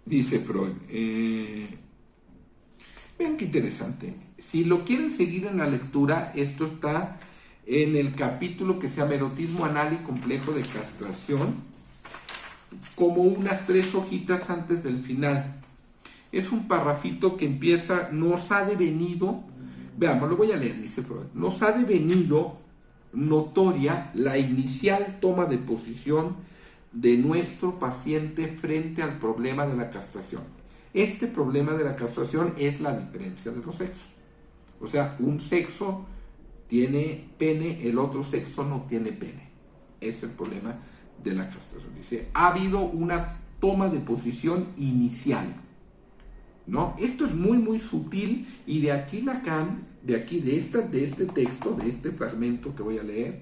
S1: Dice Freud, vean qué interesante. Si lo quieren seguir en la lectura, esto está en el capítulo que se llama Erotismo Anal y Complejo de Castración, como unas 3 hojitas antes del final. Es un parrafito que empieza, nos ha devenido, veamos, lo voy a leer, dice Freud, nos ha devenido notoria la inicial toma de posición de nuestro paciente frente al problema de la castración. Este problema de la castración es la diferencia de los sexos. O sea, un sexo tiene pene, el otro sexo no tiene pene. Es el problema de la castración. Dice, ha habido una toma de posición inicial, ¿no? Esto es muy, muy sutil, y de aquí Lacan, de este texto, de este fragmento que voy a leer,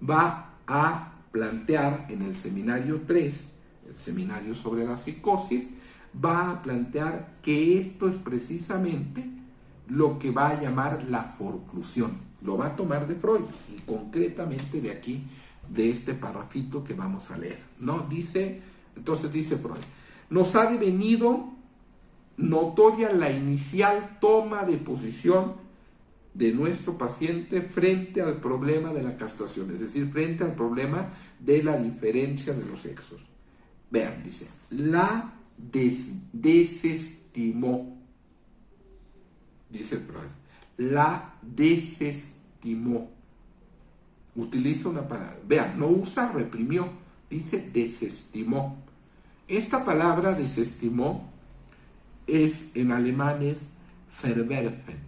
S1: va a plantear en el seminario 3, el seminario sobre la psicosis, va a plantear que esto es precisamente lo que va a llamar la forclusión. Lo va a tomar de Freud, y concretamente de aquí, de este parrafito que vamos a leer, ¿no? Entonces dice Freud, nos ha devenido notoria la inicial toma de posición de nuestro paciente frente al problema de la castración, es decir, frente al problema de la diferencia de los sexos. Vean, dice, la desestimó, dice Freud, la desestimó. Utiliza una palabra, vean, no usa reprimió, dice desestimó. Esta palabra desestimó es, en alemán es verwerfen.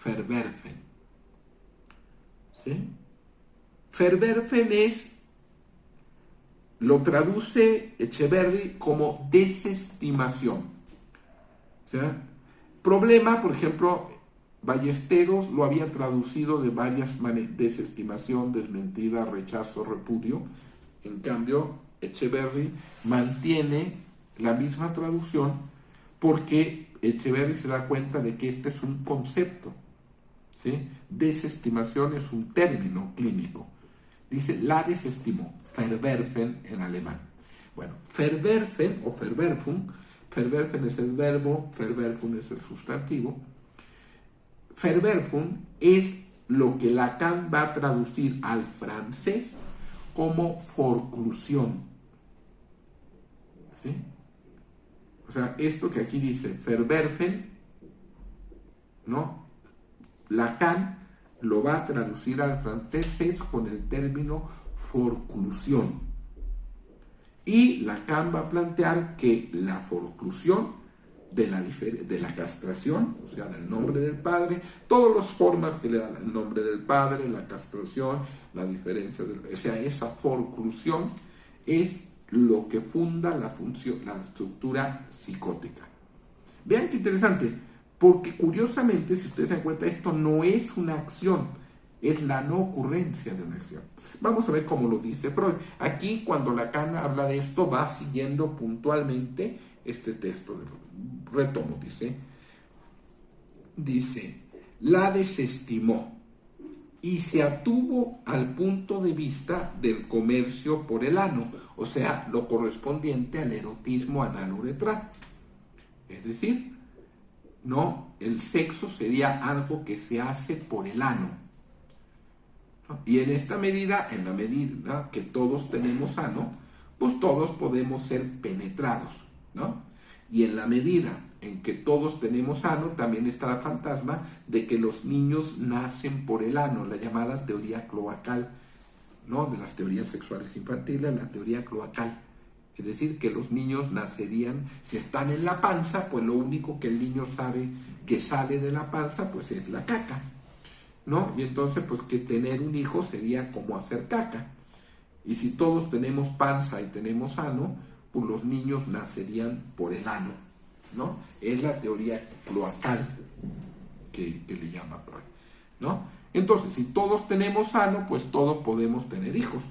S1: Verwerfen. ¿Sí? Verwerfen lo traduce Echeverry como desestimación. ¿Sí? Problema, por ejemplo, Ballesteros lo había traducido de varias maneras: desestimación, desmentida, rechazo, repudio. En cambio, Echeverry mantiene la misma traducción porque Echeverry se da cuenta de que este es un concepto, ¿sí? Desestimación es un término clínico. Dice, la desestimó, verwerfen en alemán. Bueno, verwerfen o verwerfung, verwerfen es el verbo, verwerfung es el sustantivo. Verwerfung es lo que Lacan va a traducir al francés como forclusión. ¿Sí? O sea, esto que aquí dice, verwerfen, ¿no? Lacan lo va a traducir al francés con el término forclusión. Y Lacan va a plantear que la forclusión de la castración, o sea, del nombre del padre, todas las formas que le dan el nombre del padre, la castración, la diferencia, o sea, esa forclusión es lo que funda la función, la estructura psicótica. Vean qué interesante, porque curiosamente, si ustedes se dan cuenta, esto no es una acción, es la no ocurrencia de una acción. Vamos a ver cómo lo dice Freud. Aquí, cuando Lacan habla de esto, va siguiendo puntualmente este texto. Retomo, dice, la desestimó y se atuvo al punto de vista del comercio por el ano, o sea, lo correspondiente al erotismo anal-uretral. Es decir, no, el sexo sería algo que se hace por el ano, ¿no? Y en esta medida, en la medida que todos tenemos ano, pues todos podemos ser penetrados, ¿no? Y en la medida en que todos tenemos ano, también está el fantasma de que los niños nacen por el ano, la llamada teoría cloacal, ¿no? De las teorías sexuales infantiles, la teoría cloacal. Es decir, que los niños nacerían, si están en la panza, pues lo único que el niño sabe que sale de la panza, pues es la caca, ¿no? Y entonces, pues que tener un hijo sería como hacer caca. Y si todos tenemos panza y tenemos ano, pues los niños nacerían por el ano, ¿no? Es la teoría cloacal que le llama Freud, ¿no? Entonces, si todos tenemos ano, pues todos podemos tener hijos,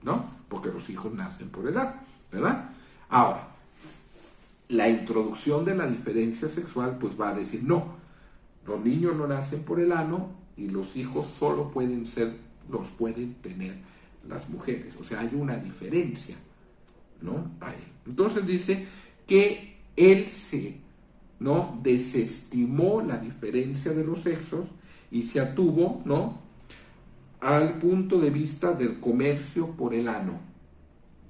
S1: ¿no? Porque los hijos nacen por el ano, ¿verdad? Ahora, la introducción de la diferencia sexual, pues va a decir, no, los niños no nacen por el ano y los hijos solo los pueden tener las mujeres. O sea, hay una diferencia, ¿no? Ahí. Entonces dice que él ¿no? desestimó la diferencia de los sexos y se atuvo, ¿no? al punto de vista del comercio por el ano,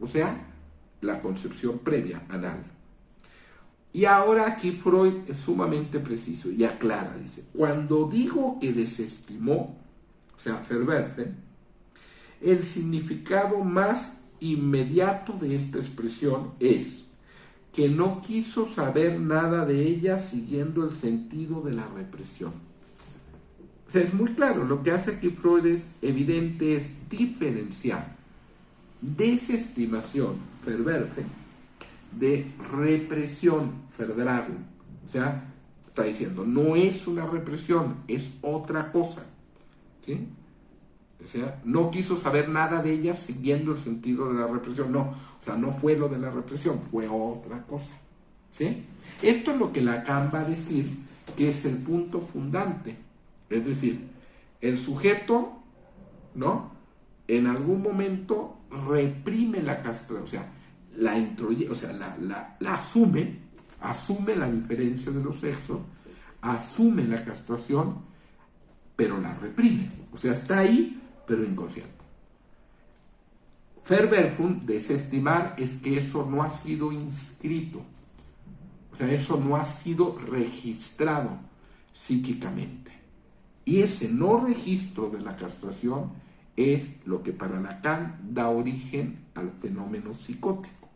S1: o sea, la concepción previa anal. Y ahora aquí Freud es sumamente preciso y aclara, dice, cuando digo que desestimó, o sea, verwerfen, el significado más inmediato de esta expresión es que no quiso saber nada de ella siguiendo el sentido de la represión. O sea, es muy claro, lo que hace aquí Freud es evidente, es diferenciar desestimación, Verwerfen, de represión, Verdragung. O sea, está diciendo, no es una represión, es otra cosa. ¿Sí? O sea, no quiso saber nada de ella siguiendo el sentido de la represión. No, o sea, no fue lo de la represión, fue otra cosa. ¿Sí? Esto es lo que Lacan va a decir que es el punto fundante. Es decir, el sujeto, ¿no?, en algún momento reprime la castración, o sea, la introye, o sea, la asume la diferencia de los sexos, asume la castración, pero la reprime. O sea, está ahí, pero inconsciente. Verwerfen, desestimar, es que eso no ha sido inscrito. O sea, eso no ha sido registrado psíquicamente. Y ese no registro de la castración es lo que para Lacan da origen al fenómeno psicótico.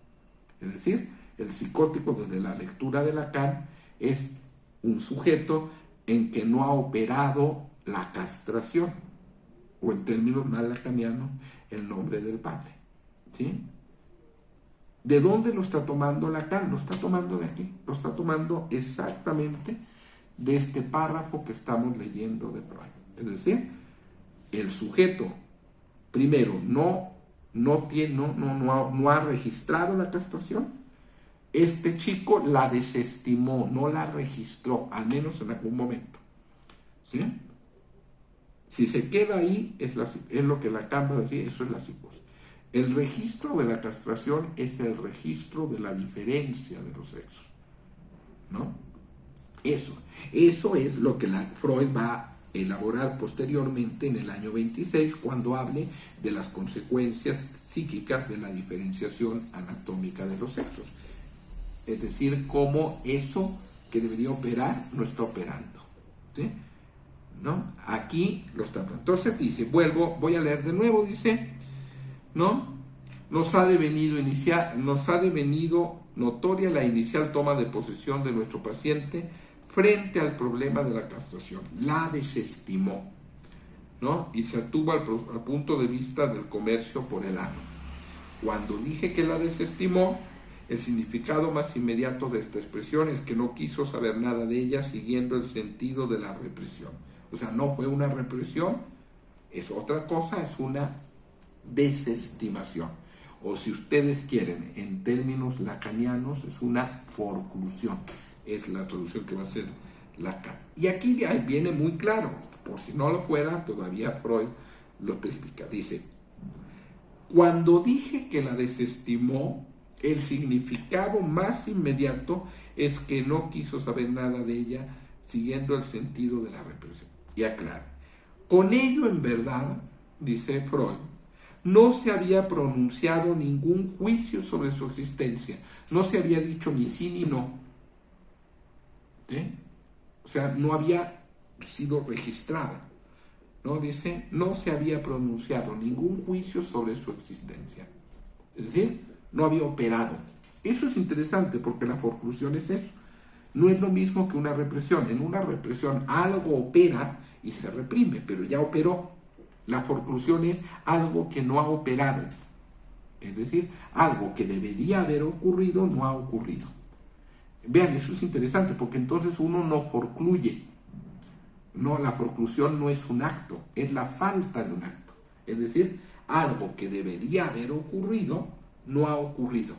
S1: Es decir, el psicótico desde la lectura de Lacan es un sujeto en que no ha operado la castración, o en términos más lacanianos, el nombre del padre. ¿Sí? ¿De dónde lo está tomando Lacan? Lo está tomando de aquí, lo está tomando exactamente de este párrafo que estamos leyendo de Freud. Es decir, el sujeto, primero, no ha registrado la castración. Este chico la desestimó, no la registró, al menos en algún momento. ¿Sí? Si se queda ahí, es lo que Lacan va a decir, eso es la psicosis. El registro de la castración es el registro de la diferencia de los sexos, ¿no? Eso es lo que Freud va a elaborar posteriormente en el año 26, cuando hable de las consecuencias psíquicas de la diferenciación anatómica de los sexos. Es decir, cómo eso que debería operar no está operando. ¿Sí? ¿No? Aquí lo está. Entonces dice, voy a leer de nuevo, dice, ¿no? Nos ha devenido notoria la inicial toma de posesión de nuestro paciente frente al problema de la castración. La desestimó, ¿no? Y se atuvo al punto de vista del comercio por el ano. Cuando dije que la desestimó, el significado más inmediato de esta expresión es que no quiso saber nada de ella siguiendo el sentido de la represión. O sea, no fue una represión, es otra cosa, es una desestimación. O si ustedes quieren, en términos lacanianos, es una forclusión. Es la traducción que va a hacer Lacan. Y aquí viene muy claro, por si no lo fuera, todavía Freud lo especifica. Dice, cuando dije que la desestimó, el significado más inmediato es que no quiso saber nada de ella siguiendo el sentido de la represión. Y aclara, con ello en verdad, dice Freud, no se había pronunciado ningún juicio sobre su existencia, no se había dicho ni sí ni no. ¿Sí? O sea, no había sido registrada. ¿No? Dice, no se había pronunciado ningún juicio sobre su existencia. Es decir, no había operado. Eso es interesante porque la forclusión es eso. No es lo mismo que una represión. En una represión algo opera y se reprime, pero ya operó. La forclusión es algo que no ha operado. Es decir, algo que debería haber ocurrido no ha ocurrido. Vean, eso es interesante porque entonces uno no forcluye. No, la forclusión no es un acto, es la falta de un acto. Es decir, algo que debería haber ocurrido no ha ocurrido.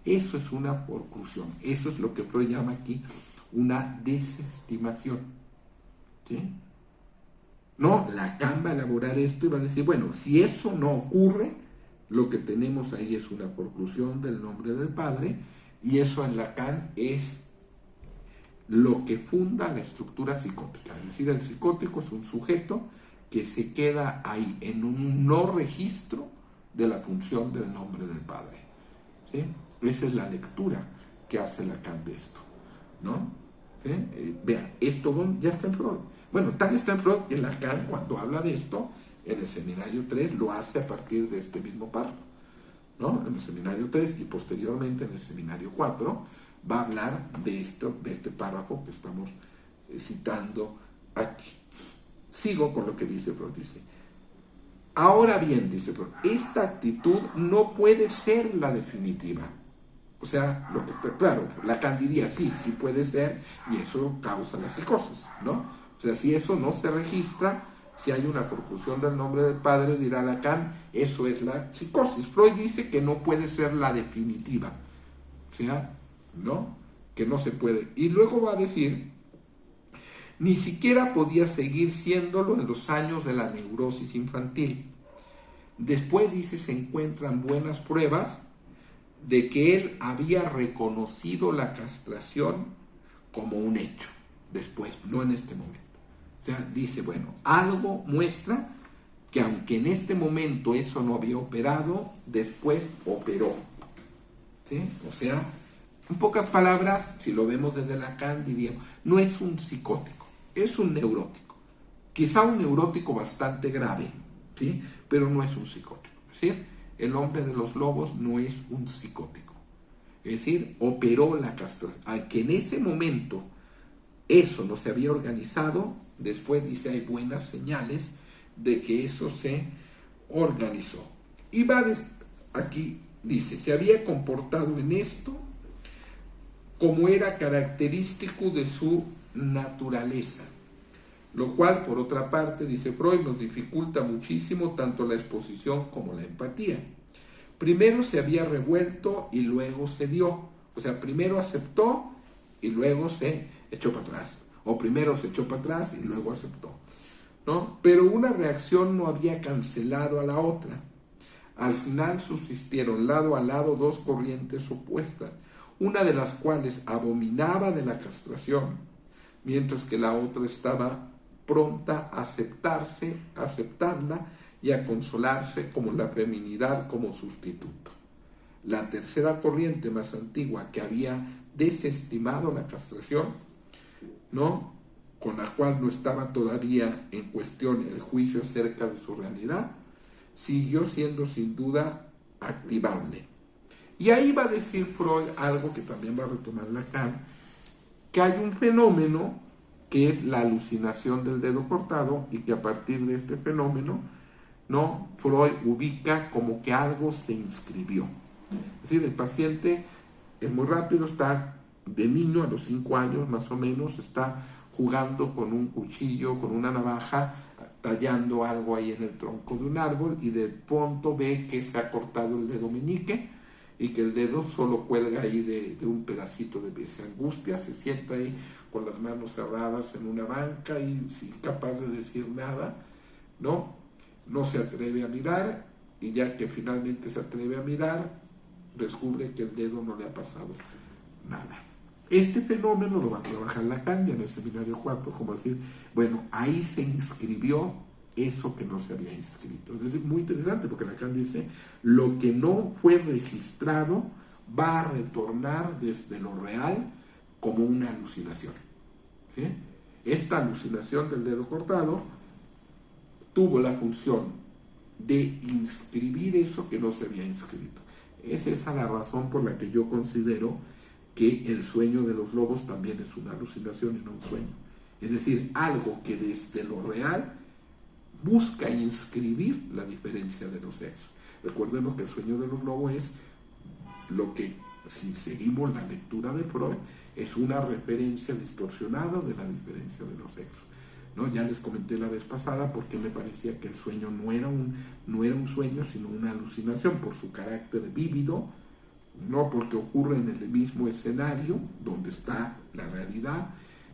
S1: Eso es una forclusión. Eso es lo que Freud llama aquí una desestimación. ¿Sí? No, Lacan va a elaborar esto y va a decir, bueno, si eso no ocurre, lo que tenemos ahí es una forclusión del nombre del padre, y eso en Lacan es lo que funda la estructura psicótica. Es decir, el psicótico es un sujeto que se queda ahí, en un no registro de la función del nombre del padre. ¿Sí? Esa es la lectura que hace Lacan de esto, ¿no? ¿Sí? Vean, esto ya está en Freud. Bueno, tal está en Freud que Lacan, cuando habla de esto, en el seminario 3, lo hace a partir de este mismo párrafo. ¿no? En el seminario 3 y posteriormente en el seminario 4 va a hablar de este párrafo que estamos citando aquí. Sigo con lo que dice Freud. Dice, ahora bien, dice Freud, esta actitud no puede ser la definitiva. O sea, lo que está claro, Lacan diría, sí puede ser, y eso causa la psicosis, ¿no? O sea, si eso no se registra, si hay una percusión del nombre del padre, dirá Lacan, eso es la psicosis. Freud dice que no puede ser la definitiva, o sea, ¿no? Que no se puede. Y luego va a decir, ni siquiera podía seguir siéndolo en los años de la neurosis infantil. Después dice, se encuentran buenas pruebas de que él había reconocido la castración como un hecho, después, no en este momento. O sea, dice, bueno, algo muestra que aunque en este momento eso no había operado, después operó. ¿Sí? O sea, en pocas palabras, si lo vemos desde Lacan, diríamos, no es un psicótico, es un neurótico. Quizá un neurótico bastante grave, ¿sí? Pero no es un psicótico. ¿Sí? El hombre de los lobos no es un psicótico. Es decir, operó la castración. Aunque en ese momento eso no se había organizado, después dice, hay buenas señales de que eso se organizó. Y va aquí, dice, se había comportado en esto como era característico de su naturaleza. Lo cual, por otra parte, dice Freud, nos dificulta muchísimo tanto la exposición como la empatía. Primero se había revuelto y luego se dio. O sea, primero aceptó y luego se echó para atrás. O primero se echó para atrás y luego aceptó, ¿no? Pero una reacción no había cancelado a la otra. Al final subsistieron lado a lado dos corrientes opuestas, una de las cuales abominaba de la castración, mientras que la otra estaba pronta a aceptarla y a consolarse como la feminidad como sustituto. La tercera corriente más antigua que había desestimado la castración, ¿no? Con la cual no estaba todavía en cuestión el juicio acerca de su realidad, siguió siendo sin duda activable. Y ahí va a decir Freud algo que también va a retomar Lacan, que hay un fenómeno que es la alucinación del dedo cortado y que a partir de este fenómeno, ¿no? Freud ubica como que algo se inscribió. Es decir, el paciente es muy rápido, está de niño a los 5 años más o menos, está jugando con un cuchillo, con una navaja, tallando algo ahí en el tronco de un árbol y de pronto ve que se ha cortado el dedo meñique y que el dedo solo cuelga ahí de un pedacito de piel. Se angustia, se sienta ahí con las manos cerradas en una banca y sin capaz de decir nada, ¿no? No se atreve a mirar y ya que finalmente se atreve a mirar, descubre que el dedo no le ha pasado nada. Este fenómeno lo va a trabajar Lacan en el seminario 4, como decir, bueno, ahí se inscribió eso que no se había inscrito. Es decir, muy interesante porque Lacan dice, lo que no fue registrado va a retornar desde lo real como una alucinación. ¿Sí? Esta alucinación del dedo cortado tuvo la función de inscribir eso que no se había inscrito. Es esa la razón por la que yo considero que el sueño de los lobos también es una alucinación y no un sueño. Es decir, algo que desde lo real busca inscribir la diferencia de los sexos. Recordemos que el sueño de los lobos es lo que, si seguimos la lectura de Freud, es una referencia distorsionada de la diferencia de los sexos, ¿no? Ya les comenté la vez pasada porque me parecía que el sueño no era un sueño, sino una alucinación por su carácter vívido, no porque ocurre en el mismo escenario donde está la realidad,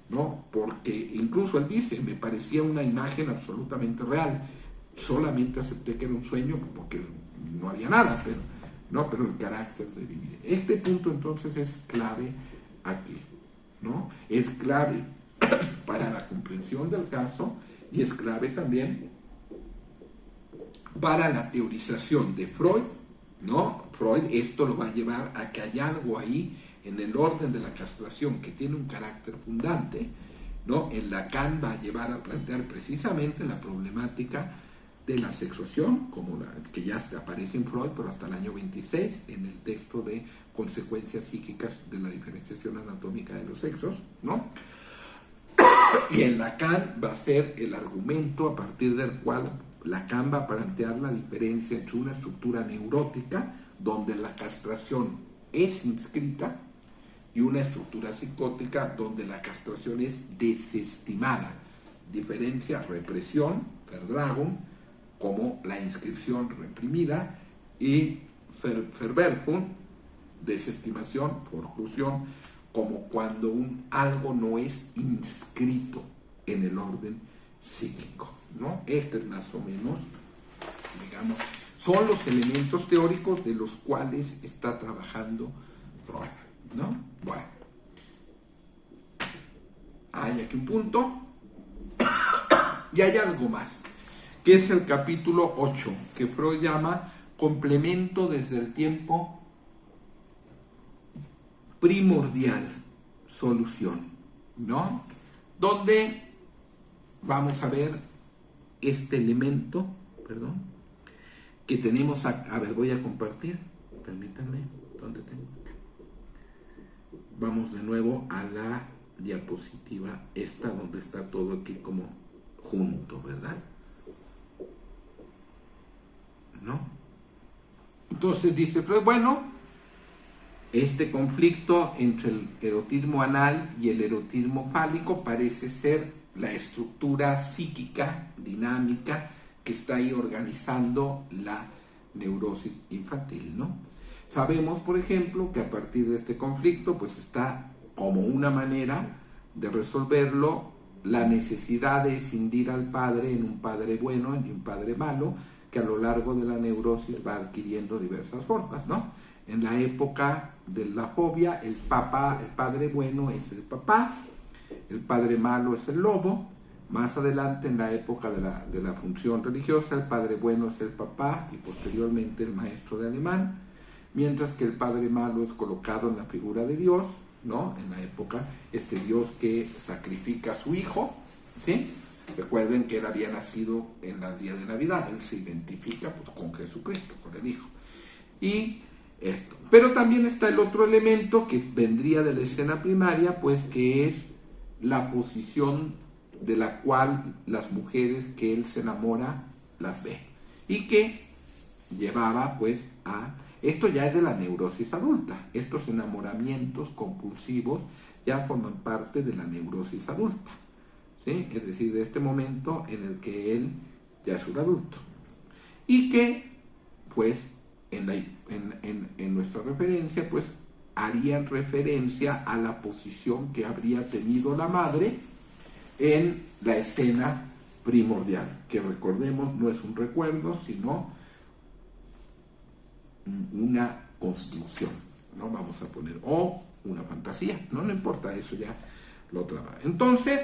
S1: ¿no? Porque incluso él dice, me parecía una imagen absolutamente real, solamente acepté que era un sueño porque no había nada, pero el carácter de vivir. Este punto entonces es clave aquí, ¿no? Es clave para la comprensión del caso y es clave también para la teorización de Freud, ¿no? Freud esto lo va a llevar a que hay algo ahí en el orden de la castración que tiene un carácter fundante, ¿no? En Lacan va a llevar a plantear precisamente la problemática de la sexuación, como la que ya aparece en Freud, pero hasta el año 26, en el texto de Consecuencias psíquicas de la diferenciación anatómica de los sexos, ¿no? Y en Lacan va a ser el argumento a partir del cual Lacan va a plantear la diferencia entre una estructura neurótica, donde la castración es inscrita, y una estructura psicótica, donde la castración es desestimada. Diferencia represión, Verdragung, como la inscripción reprimida, y Verwerfung, desestimación, forclusión, como cuando algo no es inscrito en el orden psíquico, ¿no? Este es más o menos, digamos, son los elementos teóricos de los cuales está trabajando Freud, ¿no? Bueno, hay aquí un punto, y hay algo más, que es el capítulo 8, que Freud llama complemento desde el tiempo primordial, solución, ¿no? Donde vamos a ver este elemento, que tenemos, a ver, voy a compartir, permítanme, ¿dónde tengo? Vamos de nuevo a la diapositiva esta, donde está todo aquí como junto, ¿verdad? ¿No? Entonces dice, pues bueno, este conflicto entre el erotismo anal y el erotismo fálico parece ser la estructura psíquica, dinámica, que está ahí organizando la neurosis infantil, ¿no? Sabemos, por ejemplo, que a partir de este conflicto, pues está como una manera de resolverlo la necesidad de escindir al padre en un padre bueno y un padre malo, que a lo largo de la neurosis va adquiriendo diversas formas, ¿no? En la época de la fobia, el padre bueno es el papá, el padre malo es el lobo. Más adelante, en la época de la función religiosa, el padre bueno es el papá y posteriormente el maestro de alemán, mientras que el padre malo es colocado en la figura de Dios, ¿no? En la época, este Dios que sacrifica a su hijo, ¿sí? Recuerden que él había nacido en el día de Navidad, él se identifica pues, con Jesucristo, con el hijo. Y esto. Pero también está el otro elemento que vendría de la escena primaria, pues que es la posición de la cual las mujeres que él se enamora las ve. Y que llevaba pues a... Esto ya es de la neurosis adulta. Estos enamoramientos compulsivos ya forman parte de la neurosis adulta, ¿sí? Es decir, de este momento en el que él ya es un adulto. Y que, pues, en nuestra referencia, pues, harían referencia a la posición que habría tenido la madre en la escena primordial, que recordemos no es un recuerdo, sino una construcción, ¿no? Vamos a poner, o una fantasía, no importa, eso ya lo trabaja. Entonces,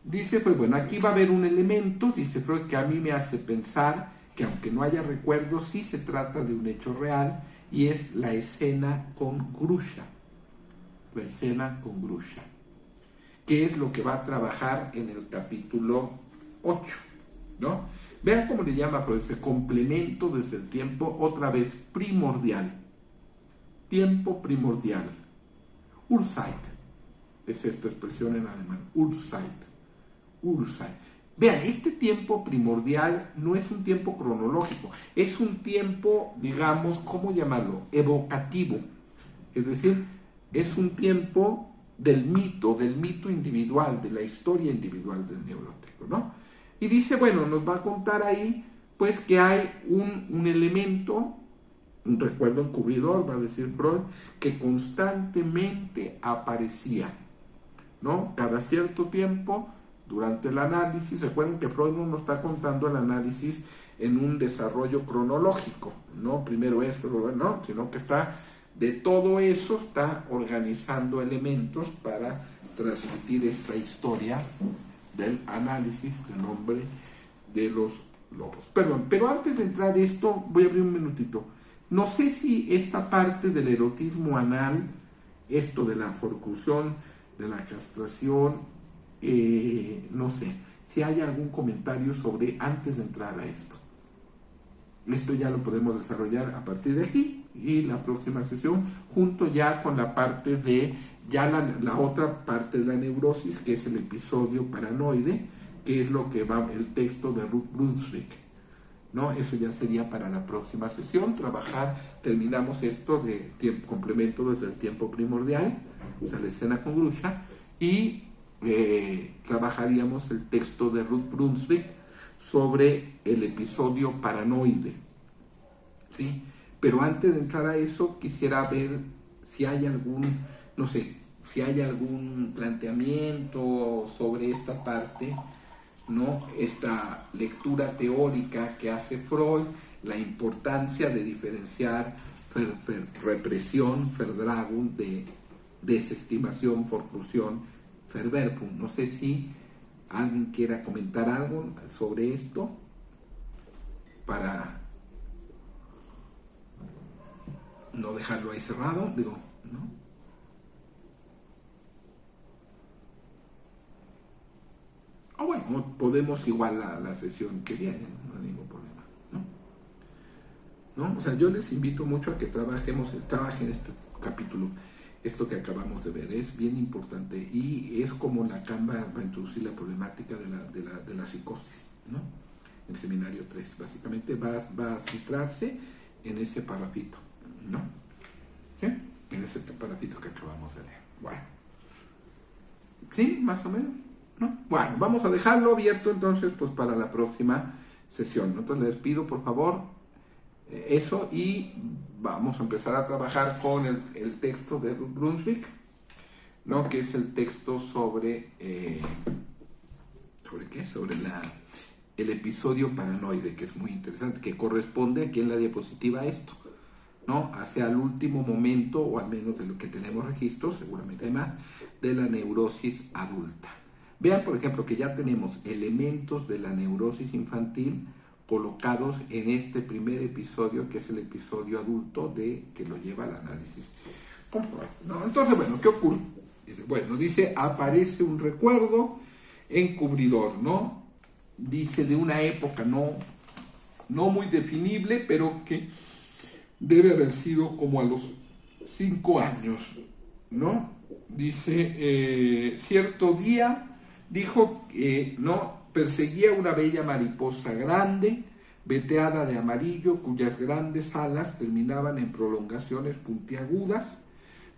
S1: dice, pues bueno, aquí va a haber un elemento, dice Freud, que a mí me hace pensar que aunque no haya recuerdos, sí se trata de un hecho real, y es la escena con Grusha. La escena con Grusha, que es lo que va a trabajar en el capítulo 8, ¿no? Vean cómo le llama Freud, ese complemento desde el tiempo, otra vez, primordial. Tiempo primordial. Urzeit. Es esta expresión en alemán. Urzeit. Urzeit. Vean, este tiempo primordial no es un tiempo cronológico, es un tiempo, digamos, ¿cómo llamarlo? Evocativo. Es decir, es un tiempo del mito individual, de la historia individual del neurótico, ¿no? Y dice, bueno, nos va a contar ahí, pues, que hay un elemento, un recuerdo encubridor, va a decir Freud, que constantemente aparecía, ¿no? Cada cierto tiempo, durante el análisis. Recuerden que Freud no nos está contando el análisis en un desarrollo cronológico, ¿no? Primero esto, no, sino que está, de todo eso, está organizando elementos para transmitir esta historia del análisis del hombre de los lobos. Perdón, pero antes de entrar a esto, voy a abrir un minutito. No sé si esta parte del erotismo anal, esto de la forcusión, de la castración, no sé, si hay algún comentario sobre, antes de entrar a esto. Esto ya lo podemos desarrollar a partir de aquí y la próxima sesión, junto ya con la parte de, ya la otra parte de la neurosis, que es el episodio paranoide, que es lo que va el texto de Ruth Brunswick, ¿no? Eso ya sería para la próxima sesión, terminamos esto de complemento desde el tiempo primordial, o sea, la escena con Grusha, y trabajaríamos el texto de Ruth Brunswick sobre el episodio paranoide, ¿sí? Pero antes de entrar a eso, quisiera ver si hay algún, no sé, si hay algún planteamiento sobre esta parte, ¿no? Esta lectura teórica que hace Freud, la importancia de diferenciar represión, Verdragung, de desestimación, forclusión, Verwerfung. No sé si alguien quiera comentar algo sobre esto para no dejarlo ahí cerrado, digo, ¿no? Bueno, podemos igual la sesión que viene, no hay ningún problema, ¿no? O sea, yo les invito mucho a que trabajen este capítulo, esto que acabamos de ver, es bien importante y es como Lacan va a introducir la problemática de la psicosis, ¿no? El seminario 3, básicamente va a centrarse en ese parrafito, ¿no? ¿Sí? En ese parrafito que acabamos de leer. Bueno, ¿sí? Más o menos, ¿no? Bueno, vamos a dejarlo abierto entonces pues para la próxima sesión. Entonces les pido por favor eso y vamos a empezar a trabajar con el texto de Ruth Brunswick, ¿no? Que es el texto sobre ¿sobre qué? Sobre el episodio paranoide, que es muy interesante, que corresponde aquí en la diapositiva a esto, ¿no? Hacia el último momento, o al menos de lo que tenemos registros, seguramente hay más, de la neurosis adulta. Vean, por ejemplo, que ya tenemos elementos de la neurosis infantil colocados en este primer episodio, que es el episodio adulto que lo lleva al análisis. ¿No? Entonces, bueno, ¿qué ocurre? Dice, aparece un recuerdo encubridor, ¿no? Dice de una época no muy definible, pero que debe haber sido como a los 5 años, ¿no? Dice, cierto día dijo que no perseguía una bella mariposa grande, veteada de amarillo, cuyas grandes alas terminaban en prolongaciones puntiagudas.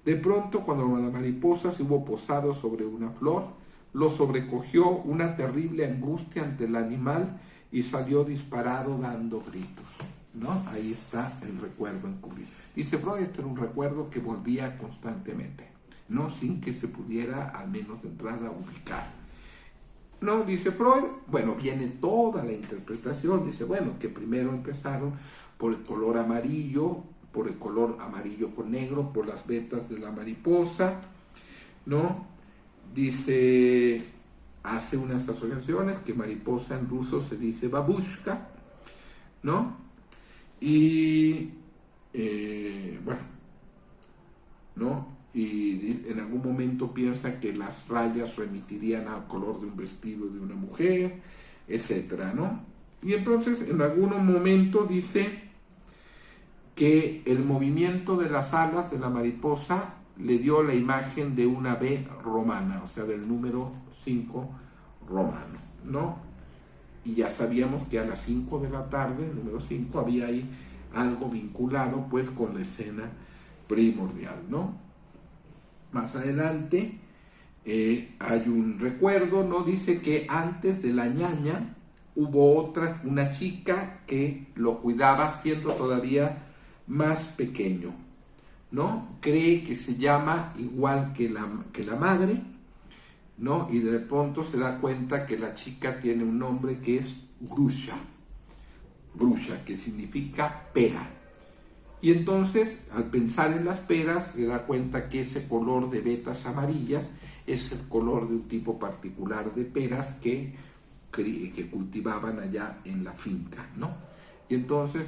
S1: De pronto, cuando la mariposa se hubo posado sobre una flor, lo sobrecogió una terrible angustia ante el animal y salió disparado dando gritos, ¿no? Ahí está el recuerdo encubierto. Dice Freud, este era un recuerdo que volvía constantemente, ¿no? Sin que se pudiera, al menos de entrada, ubicar. No, dice Freud, bueno, viene toda la interpretación, dice, bueno, que primero empezaron por el color amarillo con negro, por las vetas de la mariposa, ¿no? Dice, hace unas asociaciones, que mariposa en ruso se dice babushka, ¿no? Y, bueno, ¿no? Y en algún momento piensa que las rayas remitirían al color de un vestido de una mujer, etcétera, ¿no? Y entonces en algún momento dice que el movimiento de las alas de la mariposa le dio la imagen de una B romana, o sea, del número 5 romano, ¿no? Y ya sabíamos que a las 5 de la tarde, el número 5, había ahí algo vinculado pues con la escena primordial, ¿no? Más adelante hay un recuerdo, ¿no? Dice que antes de la ñaña hubo una chica que lo cuidaba siendo todavía más pequeño, ¿no? Cree que se llama igual que la madre, ¿no? Y de pronto se da cuenta que la chica tiene un nombre que es Grusha, que significa pera. Y entonces, al pensar en las peras, se da cuenta que ese color de vetas amarillas es el color de un tipo particular de peras que cultivaban allá en la finca, ¿no? Y entonces,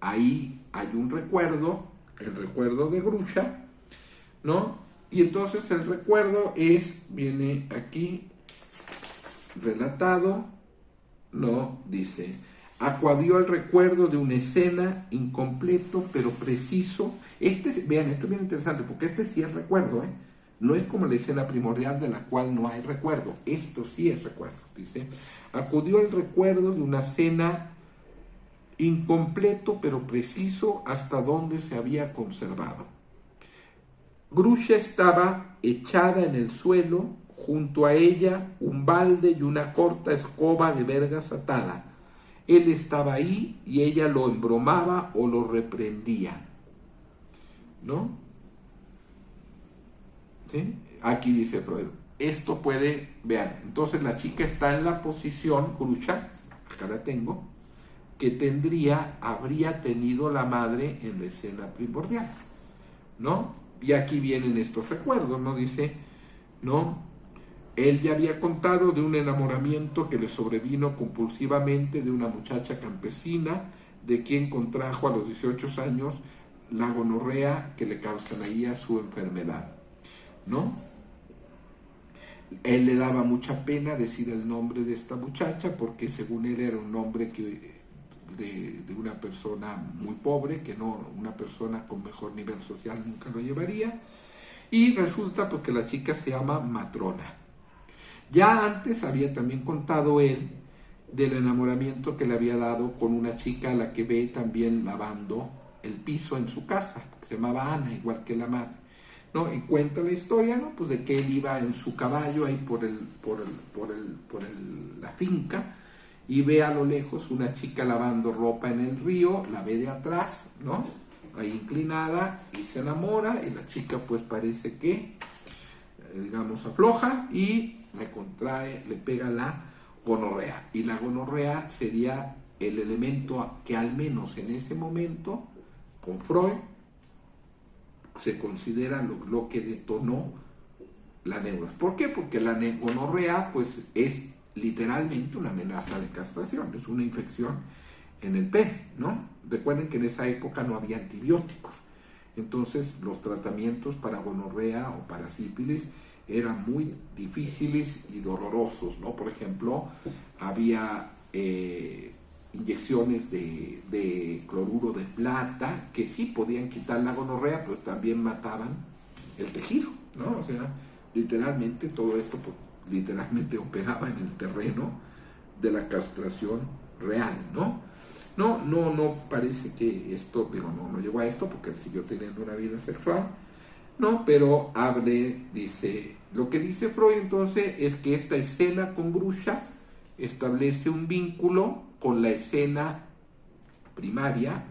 S1: ahí hay un recuerdo, el recuerdo de Grusha, ¿no? Y entonces el recuerdo viene aquí relatado, ¿no? Dice, acudió al recuerdo de una escena incompleto pero preciso. Vean, esto es bien interesante porque este sí es recuerdo, ¿eh? No es como la escena primordial de la cual no hay recuerdo. Esto sí es recuerdo, dice. Acudió al recuerdo de una escena incompleto pero preciso hasta donde se había conservado. Grusha estaba echada en el suelo, junto a ella un balde y una corta escoba de vergas atada. Él estaba ahí y ella lo embromaba o lo reprendía, ¿no? ¿Sí? Aquí dice Freud, esto puede, vean, entonces la chica está en la posición, Grusha, acá la tengo, que habría tenido la madre en la escena primordial, ¿no? Y aquí vienen estos recuerdos, ¿no? Dice, ¿no? Él ya había contado de un enamoramiento que le sobrevino compulsivamente de una muchacha campesina, de quien contrajo a los 18 años la gonorrea que le causaría su enfermedad, ¿no? Él le daba mucha pena decir el nombre de esta muchacha porque según él era un nombre de una persona muy pobre, que no, una persona con mejor nivel social nunca lo llevaría, y resulta pues que la chica se llama Matrona. Ya antes había también contado él del enamoramiento que le había dado con una chica a la que ve también lavando el piso en su casa, que se llamaba Ana, igual que la madre, ¿no? Y cuenta la historia, ¿no? Pues de que él iba en su caballo ahí por la finca y ve a lo lejos una chica lavando ropa en el río, la ve de atrás, ¿no? Ahí inclinada, y se enamora, y la chica pues parece que, digamos, afloja y le pega la gonorrea. Y la gonorrea sería el elemento que al menos en ese momento, con Freud, se considera lo que detonó la neurosis. ¿Por qué? Porque la gonorrea pues es literalmente una amenaza de castración, es una infección en el pene, ¿no? Recuerden que en esa época no había antibióticos, entonces los tratamientos para gonorrea o para sífilis eran muy difíciles y dolorosos, ¿no? Por ejemplo, había inyecciones de cloruro de plata que sí podían quitar la gonorrea, pero también mataban el tejido, ¿no? O sea, literalmente todo esto pues, literalmente operaba en el terreno de la castración real, ¿no? No parece que esto, pero no llegó a esto porque siguió teniendo una vida sexual, ¿no? Pero dice, lo que dice Freud entonces es que esta escena con Grusha establece un vínculo con la escena primaria,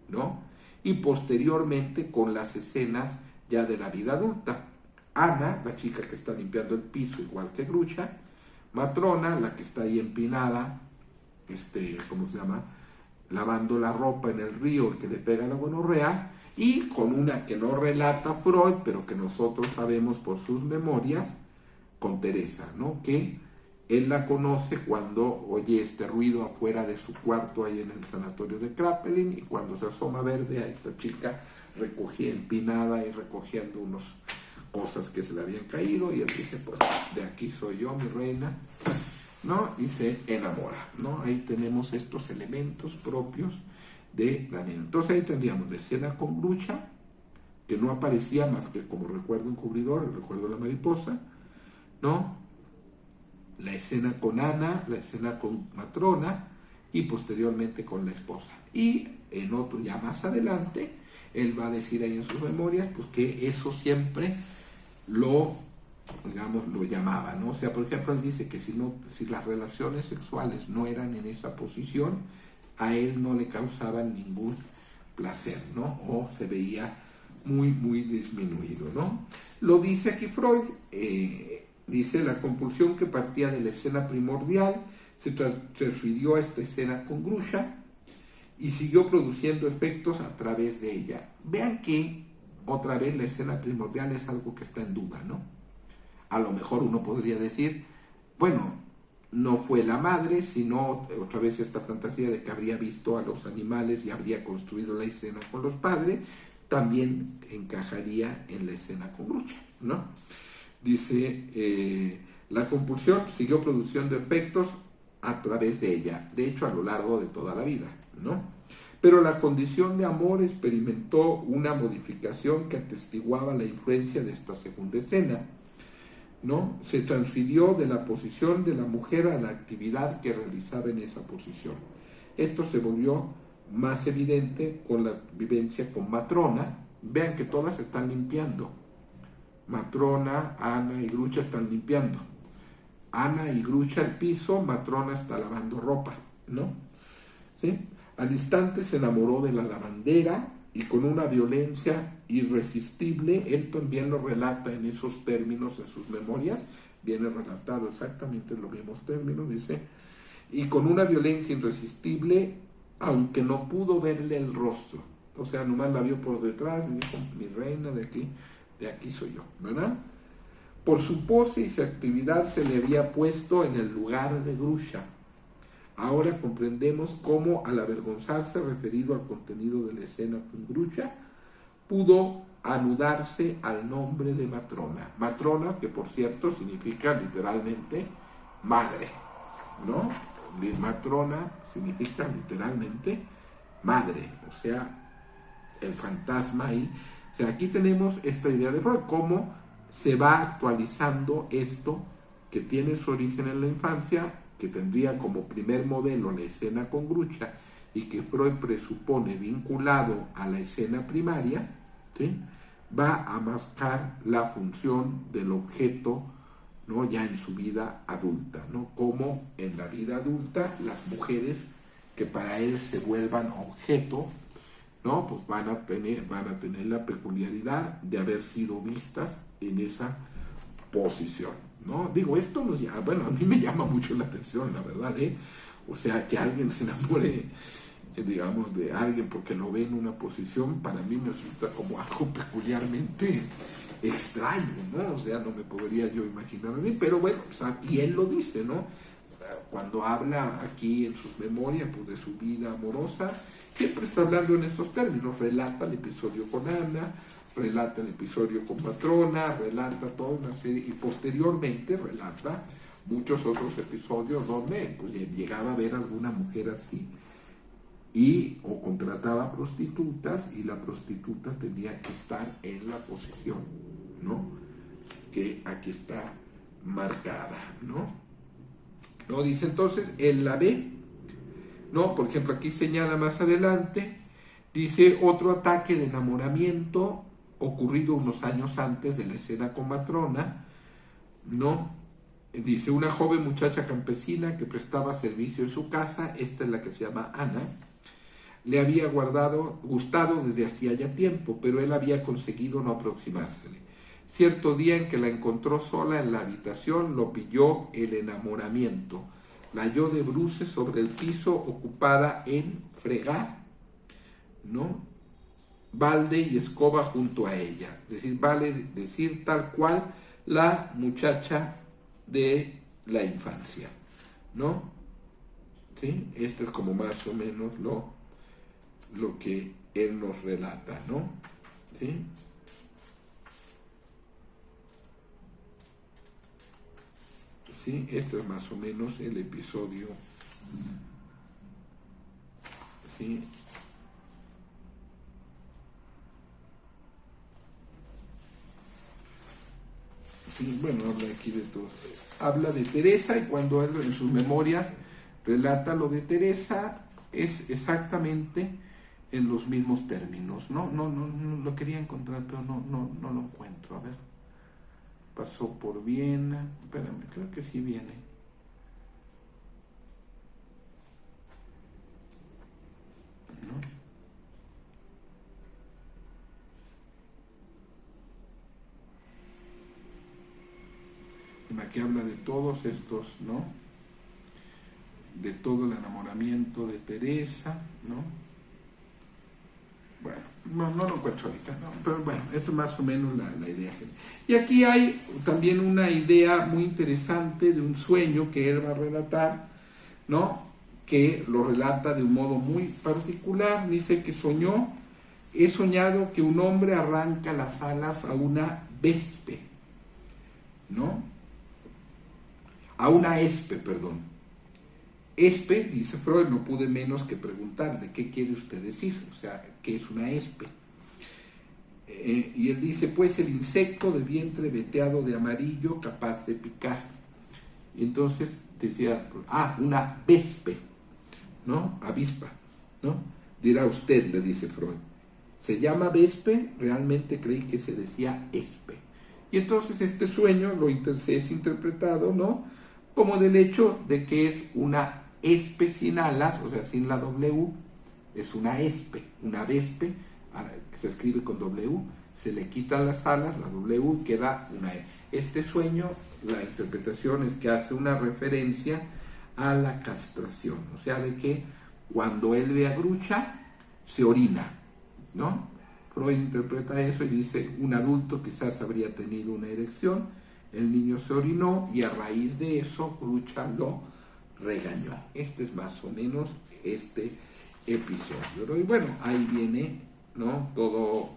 S1: ¿no? Y posteriormente con las escenas ya de la vida adulta. Ana, la chica que está limpiando el piso igual que Grusha, Matrona, la que está ahí empinada, ¿cómo se llama? Lavando la ropa en el río que le pega la gonorrea, y con una que no relata Freud, pero que nosotros sabemos por sus memorias, con Teresa, ¿no? Que él la conoce cuando oye este ruido afuera de su cuarto ahí en el sanatorio de Kraepelin, y cuando se asoma a ver a esta chica empinada y recogiendo unas cosas que se le habían caído, y él dice, pues de aquí soy yo, mi reina, ¿no? Y se enamora, ¿no? Ahí tenemos estos elementos propios de la niña. Entonces ahí tendríamos la escena con Grusha, que no aparecía más que como recuerdo encubridor, el recuerdo de la mariposa, ¿no? La escena con Ana, la escena con Matrona, y posteriormente con la esposa. Y en otro, ya más adelante, él va a decir ahí en sus memorias, pues que eso siempre lo llamaba, ¿no? O sea, por ejemplo, él dice que si las relaciones sexuales no eran en esa posición, a él no le causaban ningún placer, ¿no? O se veía muy, muy disminuido, ¿no? Lo dice aquí Freud, dice, la compulsión que partía de la escena primordial se transfirió a esta escena con Grusha y siguió produciendo efectos a través de ella. Vean que otra vez la escena primordial es algo que está en duda, ¿no? A lo mejor uno podría decir, bueno, no fue la madre, sino otra vez esta fantasía de que habría visto a los animales y habría construido la escena con los padres, también encajaría en la escena con Grusha, ¿no? Dice, la compulsión siguió produciendo efectos a través de ella, de hecho a lo largo de toda la vida, ¿no? Pero la condición de amor experimentó una modificación que atestiguaba la influencia de esta segunda escena, ¿no? Se transfirió de la posición de la mujer a la actividad que realizaba en esa posición. Esto se volvió más evidente con la vivencia con Matrona. Vean que todas están limpiando. Matrona, Ana y Grucha están limpiando. Ana y Grucha el piso, Matrona está lavando ropa, ¿no? ¿Sí? Al instante se enamoró de la lavandera y con una violencia irresistible, él también lo relata en esos términos en sus memorias, viene relatado exactamente en los mismos términos, dice, y con una violencia irresistible, aunque no pudo verle el rostro, o sea, nomás la vio por detrás y dijo, mi reina de aquí soy yo, ¿verdad? Por su pose y su actividad se le había puesto en el lugar de Grucha. Ahora comprendemos cómo, al avergonzarse referido al contenido de la escena con Grucha, pudo anudarse al nombre de Matrona. Matrona, que por cierto significa literalmente madre, ¿no? Matrona significa literalmente madre, o sea, el fantasma ahí. O sea, aquí tenemos esta idea de Freud, cómo se va actualizando esto que tiene su origen en la infancia, que tendría como primer modelo la escena con Grucha y que Freud presupone vinculado a la escena primaria, ¿sí? Va a marcar la función del objeto, ¿no? Ya en su vida adulta, ¿no? Como en la vida adulta las mujeres que para él se vuelvan objeto, ¿no? Pues van a tener la peculiaridad de haber sido vistas en esa posición, ¿no? Digo, esto nos llama, bueno, a mí me llama mucho la atención, la verdad, ¿eh? O sea, que alguien se enamore, digamos, de alguien porque lo ve en una posición, para mí me resulta como algo peculiarmente extraño, ¿no? O sea, no me podría yo imaginar así, pero bueno, o sea, y él lo dice, ¿no? Cuando habla aquí en sus memorias, pues, de su vida amorosa, siempre está hablando en estos términos, relata el episodio con Ana, relata el episodio con Matrona, relata toda una serie, y posteriormente relata muchos otros episodios donde pues, llegaba a ver a alguna mujer así, y o contrataba prostitutas, y la prostituta tenía que estar en la posición, ¿no? Que aquí está marcada, ¿no? ¿No? Dice entonces, él la ve, ¿no? Por ejemplo, aquí señala más adelante, dice otro ataque de enamoramiento ocurrido unos años antes de la escena con Matrona, ¿no? Dice, una joven muchacha campesina que prestaba servicio en su casa, esta es la que se llama Ana, le había gustado desde hacía ya tiempo, pero él había conseguido no aproximársele. Cierto día en que la encontró sola en la habitación, lo pilló el enamoramiento. La halló de bruces sobre el piso, ocupada en fregar, ¿no? Balde y escoba junto a ella. Es decir, vale decir tal cual la muchacha de la infancia, ¿no? ¿Sí? Este es como más o menos lo que él nos relata, ¿no? ¿Sí? ¿Sí? Este es más o menos el episodio, ¿sí? Sí, bueno, habla aquí de todo. Habla de Teresa, y cuando él en sus memorias relata lo de Teresa, es exactamente en los mismos términos. No lo quería encontrar, pero no lo encuentro. A ver. Pasó por Viena. Espérame, creo que sí viene. ¿No? Aquí habla de todos estos, ¿no? De todo el enamoramiento de Teresa, ¿no? Bueno, no lo encuentro ahorita, ¿no? Pero bueno, esto es más o menos la idea. Y aquí hay también una idea muy interesante de un sueño que él va a relatar, ¿no? Que lo relata de un modo muy particular. Dice que he soñado que un hombre arranca las alas a una vespe, ¿no? A una espe, perdón. espe, dice Freud, no pude menos que preguntarle, ¿qué quiere usted decir? O sea, ¿qué es una espe? Y él dice, pues el insecto de vientre veteado de amarillo capaz de picar. Y entonces decía, una vespe, ¿no? Avispa, ¿no? Dirá usted, le dice Freud. Se llama vespe, realmente creí que se decía espe. Y entonces este sueño es interpretado, ¿no? Como del hecho de que es una espe sin alas, o sea, sin la W, es una espe, una vespe, que se escribe con W, se le quitan las alas, la W, queda una E. Este sueño, la interpretación es que hace una referencia a la castración, o sea, de que cuando él ve a Grucha, se orina, ¿no? Freud interpreta eso y dice, un adulto quizás habría tenido una erección, el niño se orinó y a raíz de eso Grucha lo regañó. Este es más o menos este episodio, ¿no? Y bueno, ahí viene, ¿no? Todo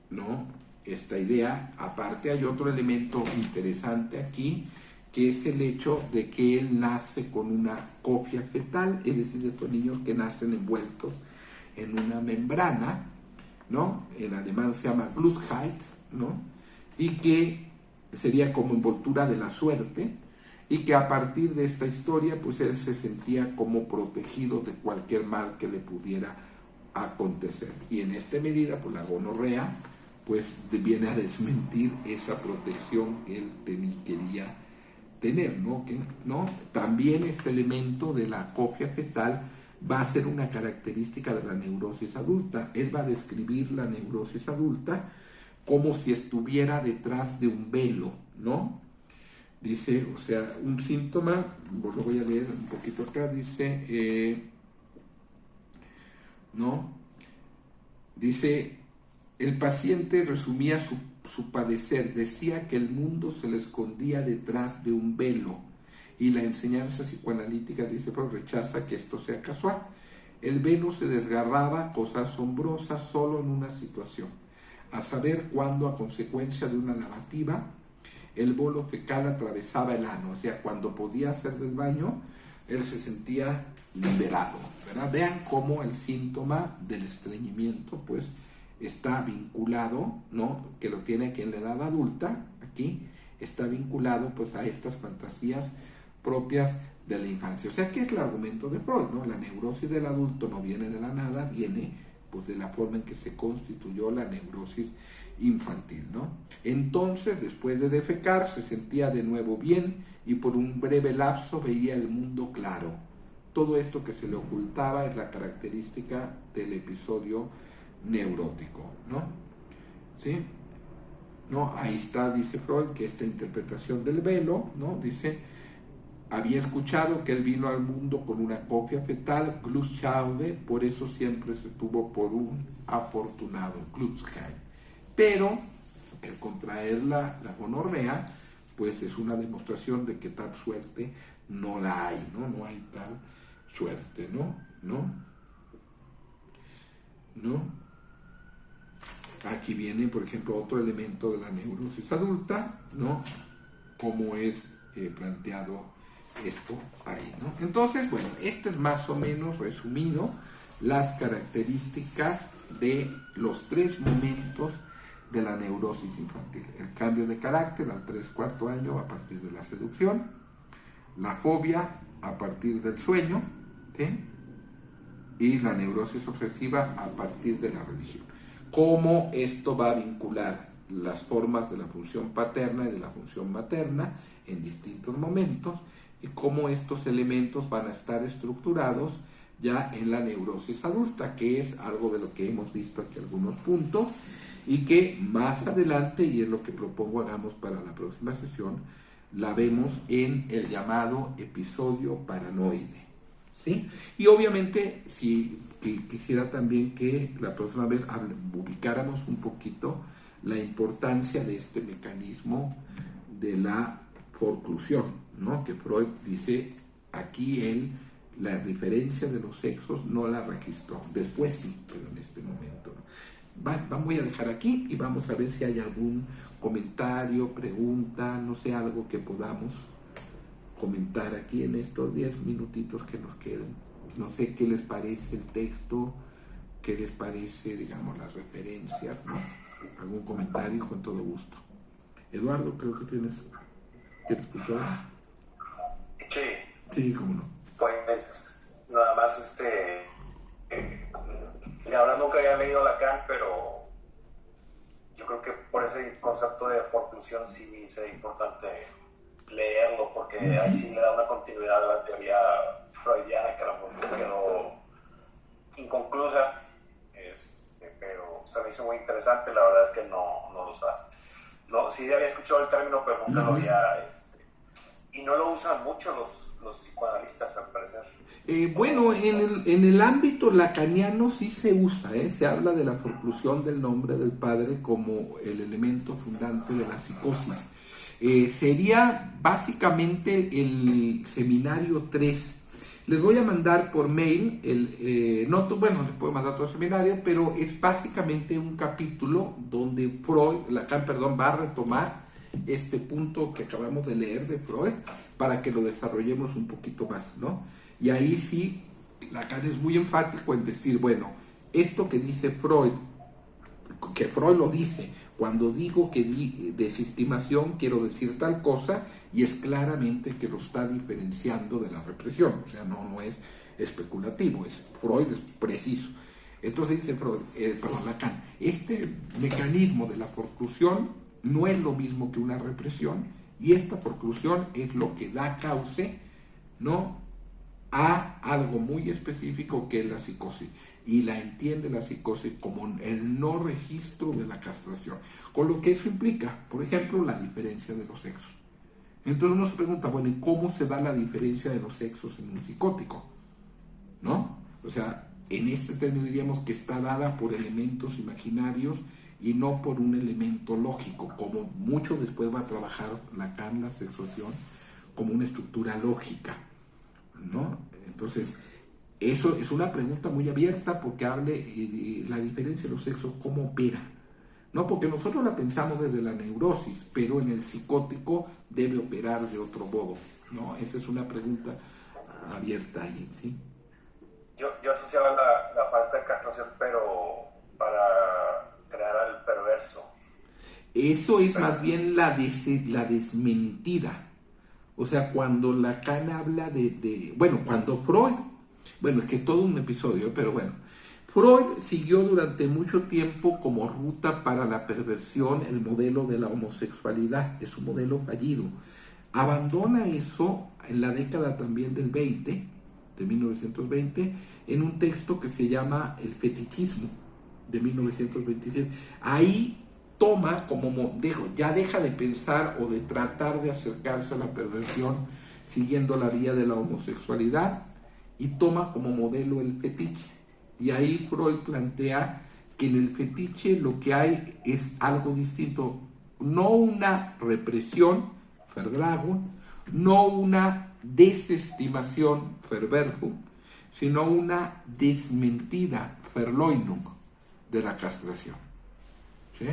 S1: ¿no? Esta idea. Aparte hay otro elemento interesante aquí, que es el hecho de que él nace con una cofia fetal, es decir, de estos niños que nacen envueltos en una membrana, ¿no? En alemán se llama Glückheit, ¿no? Y que sería como envoltura de la suerte, y que a partir de esta historia, pues él se sentía como protegido de cualquier mal que le pudiera acontecer. Y en esta medida, pues la gonorrea, pues viene a desmentir esa protección que él quería tener, ¿no? ¿no? También este elemento de la cofia fetal va a ser una característica de la neurosis adulta. Él va a describir la neurosis adulta como si estuviera detrás de un velo, ¿no? Dice, o sea, un síntoma, lo voy a leer un poquito acá, dice, ¿no? Dice, el paciente resumía su padecer, decía que el mundo se le escondía detrás de un velo y la enseñanza psicoanalítica, dice, pero rechaza que esto sea casual. El velo se desgarraba, cosa asombrosa, solo en una situación, a saber cuando a consecuencia de una lavativa el bolo fecal atravesaba el ano, o sea, cuando podía hacer del baño, él se sentía liberado, ¿verdad? Vean cómo el síntoma del estreñimiento, pues, está vinculado, ¿no? Que lo tiene aquí en la edad adulta, aquí, está vinculado, pues, a estas fantasías propias de la infancia. O sea, ¿qué es el argumento de Freud, no? La neurosis del adulto no viene de la nada, viene, pues, de la forma en que se constituyó la neurosis infantil, ¿no? Entonces, después de defecar, se sentía de nuevo bien y por un breve lapso veía el mundo claro. Todo esto que se le ocultaba es la característica del episodio neurótico, ¿no? ¿Sí? ¿No? Ahí está, dice Freud, que esta interpretación del velo, ¿no? Dice, había escuchado que él vino al mundo con una cofia fetal, Glückheit, por eso siempre se tuvo por un afortunado, Glückheit. Pero el contraer la gonorrea, pues es una demostración de que tal suerte no la hay, ¿no? No hay tal suerte, ¿no? Aquí viene, por ejemplo, otro elemento de la neurosis adulta, ¿no? Cómo es planteado esto ahí, ¿no? Entonces, bueno, este es más o menos resumido las características de los tres momentos de la neurosis infantil. El cambio de carácter al 3/4 año a partir de la seducción, la fobia a partir del sueño, ¿sí? Y la neurosis obsesiva a partir de la religión. Cómo esto va a vincular las formas de la función paterna y de la función materna en distintos momentos y cómo estos elementos van a estar estructurados ya en la neurosis adulta, que es algo de lo que hemos visto aquí algunos puntos y que más adelante, y es lo que propongo hagamos para la próxima sesión, la vemos en el llamado episodio paranoide, ¿sí? Y obviamente, si quisiera también que la próxima vez ubicáramos un poquito la importancia de este mecanismo de la forclusión, ¿no? Que Freud dice, aquí la diferencia de los sexos no la registró, después sí, pero en este momento no. Voy a dejar aquí y vamos a ver si hay algún comentario, pregunta, no sé, algo que podamos comentar aquí en estos 10 minutitos que nos queden. No sé qué les parece el texto, qué les parece, digamos, las referencias, ¿no? Algún comentario, con todo gusto. Eduardo, creo que ¿quieres escuchar?
S2: Sí,
S1: Sí, cómo no.
S2: pues nada más la verdad nunca había leído Lacan, pero yo creo que por ese concepto de forclusión sí me hice importante leerlo, porque ahí sí le da una continuidad a la teoría freudiana que a lo mejor quedó inconclusa, pero se me hizo muy interesante. La verdad es que no lo sabía. No, sí había escuchado el término, pero nunca lo había, y no lo usan mucho los psicoanalistas, al parecer.
S1: Bueno, en el ámbito lacaniano sí se usa, se habla de la forclusión del nombre del padre como el elemento fundante de la psicosis. Sería básicamente el seminario 3. Les voy a mandar por mail, bueno, les puedo mandar todo el seminario, pero es básicamente un capítulo donde Lacan, va a retomar este punto que acabamos de leer de Freud para que lo desarrollemos un poquito más, ¿no? Y ahí sí, Lacan es muy enfático en decir, bueno, esto que dice Freud, que Freud lo dice, cuando digo que desestimación quiero decir tal cosa, y es claramente que lo está diferenciando de la represión, o sea, no es especulativo, Freud es preciso. Entonces dice Lacan, este mecanismo de la forclusión no es lo mismo que una represión, y esta forclusión es lo que da cauce, ¿no?, a algo muy específico que es la psicosis, y la entiende la psicosis como el no registro de la castración, con lo que eso implica, por ejemplo, la diferencia de los sexos. Entonces uno se pregunta, bueno, ¿y cómo se da la diferencia de los sexos en un psicótico? ¿No? O sea, en este término diríamos que está dada por elementos imaginarios y no por un elemento lógico, como mucho después va a trabajar Lacan la sexuación como una estructura lógica, ¿no? Entonces, eso es una pregunta muy abierta porque hable de la diferencia de los sexos, cómo opera. No, porque nosotros la pensamos desde la neurosis, pero en el psicótico debe operar de otro modo, ¿no? Esa es una pregunta abierta ahí, ¿sí?
S2: Yo asociaba la falta de castración, pero para crear al perverso.
S1: Eso es
S2: Pero,
S1: más bien la desmentida. O sea, cuando Lacan habla bueno, cuando Freud, bueno, es que es todo un episodio, pero bueno, Freud siguió durante mucho tiempo como ruta para la perversión el modelo de la homosexualidad, es un modelo fallido. Abandona eso en la década también del 20, de 1920, en un texto que se llama El fetichismo, de 1927. Ahí toma ya deja de pensar o de tratar de acercarse a la perversión siguiendo la vía de la homosexualidad y toma como modelo el fetiche. Y ahí Freud plantea que en el fetiche lo que hay es algo distinto, no una represión, Verdragung, no una desestimación, Verwerfung, sino una desmentida, Verleugnung, de la castración. ¿Sí?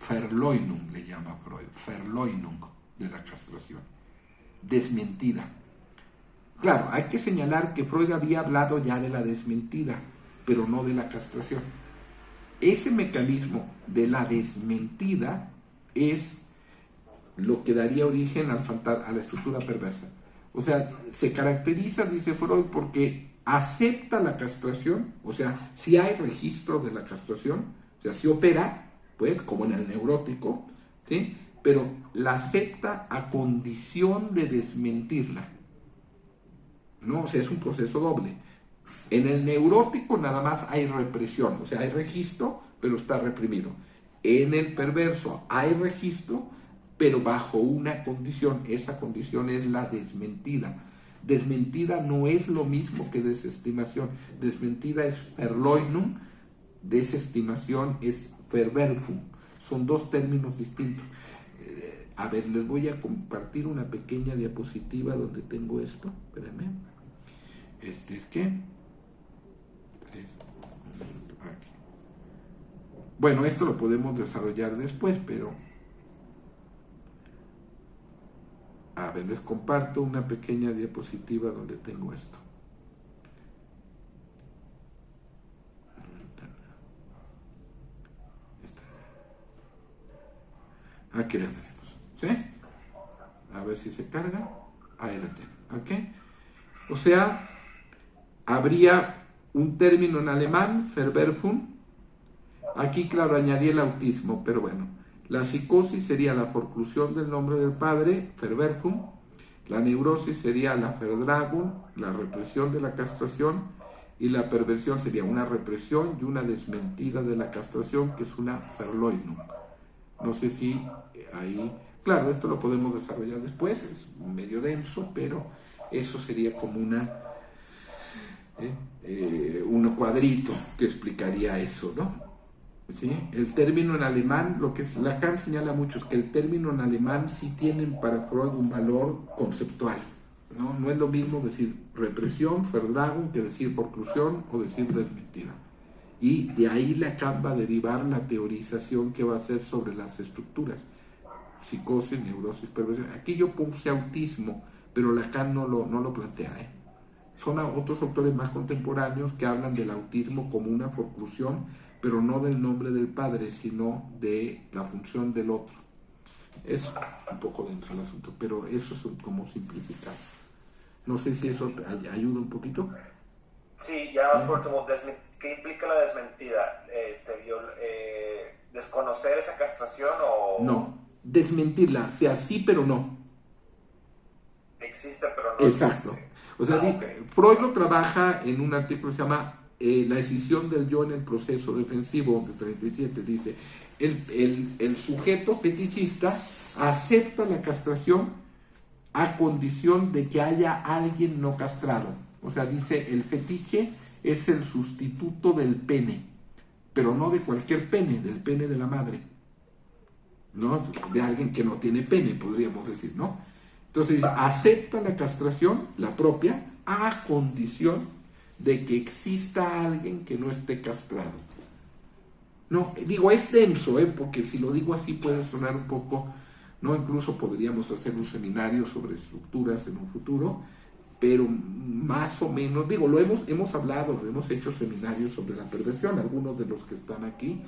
S1: Verleugnung le llama Freud, Verleugnung de la castración, desmentida. Claro, hay que señalar que Freud había hablado ya de la desmentida, pero no de la castración. Ese mecanismo de la desmentida es lo que daría origen a la estructura perversa. O sea, se caracteriza, dice Freud, porque acepta la castración, o sea, si hay registro de la castración, o sea, si opera, pues, como en el neurótico, ¿sí? Pero la acepta a condición de desmentirla. ¿No? O sea, es un proceso doble. En el neurótico nada más hay represión, o sea, hay registro, pero está reprimido. En el perverso hay registro, pero bajo una condición. Esa condición es la desmentida. Desmentida no es lo mismo que desestimación. Desmentida es Verleugnung, desestimación es Verwerfung. Son dos términos distintos. A ver, les voy a compartir una pequeña diapositiva donde tengo esto. Espérenme. Es que... Bueno, esto lo podemos desarrollar después, pero... A ver, ver, les comparto una pequeña diapositiva donde tengo esto. Aquí la tenemos, ¿sí? A ver si se carga. Ahí la tengo, ¿ok? O sea, habría un término en alemán, Verwerfung. Aquí, claro, añadí el autismo, pero bueno. La psicosis sería la forclusión del nombre del padre, Verwerfung. La neurosis sería la Verdragung, la represión de la castración. Y la perversión sería una represión y una desmentida de la castración, que es una Verleugnung. No sé si ahí... Claro, esto lo podemos desarrollar después, es medio denso, pero eso sería como un cuadrito que explicaría eso, ¿no? ¿Sí? El término en alemán, lo que es, Lacan señala mucho es que el término en alemán sí tienen para Freud un valor conceptual, ¿no? No es lo mismo decir represión, Verdragung, que decir forclusión o decir desmentida. Y de ahí Lacan va a derivar la teorización que va a hacer sobre las estructuras. Psicosis, neurosis, perversión. Aquí yo puse autismo, pero Lacan no lo plantea. Son otros autores más contemporáneos que hablan del autismo como una forclusión, pero no del nombre del padre, sino de la función del otro. Es un poco denso el asunto, pero eso es como simplificado. No sé si eso ayuda un poquito.
S2: Sí, ya porque ¿qué implica la desmentida? ¿Desconocer esa castración o...?
S1: No, desmentirla, sea sí pero no.
S2: Existe pero no.
S1: Exacto. O sea, okay. Freud lo trabaja en un artículo que se llama La escisión del yo en el proceso defensivo, de 37, dice, el sujeto fetichista acepta la castración a condición de que haya alguien no castrado. O sea, dice, el fetiche es el sustituto del pene, pero no de cualquier pene, del pene de la madre, ¿no? De alguien que no tiene pene, podríamos decir, ¿no? Entonces, acepta la castración, la propia, a condición de que exista alguien que no esté castrado. No, digo, es denso, porque si lo digo así puede sonar un poco, ¿no? Incluso podríamos hacer un seminario sobre estructuras en un futuro, pero más o menos, digo, hemos hablado, hemos hecho seminarios sobre la perversión, algunos de los que están aquí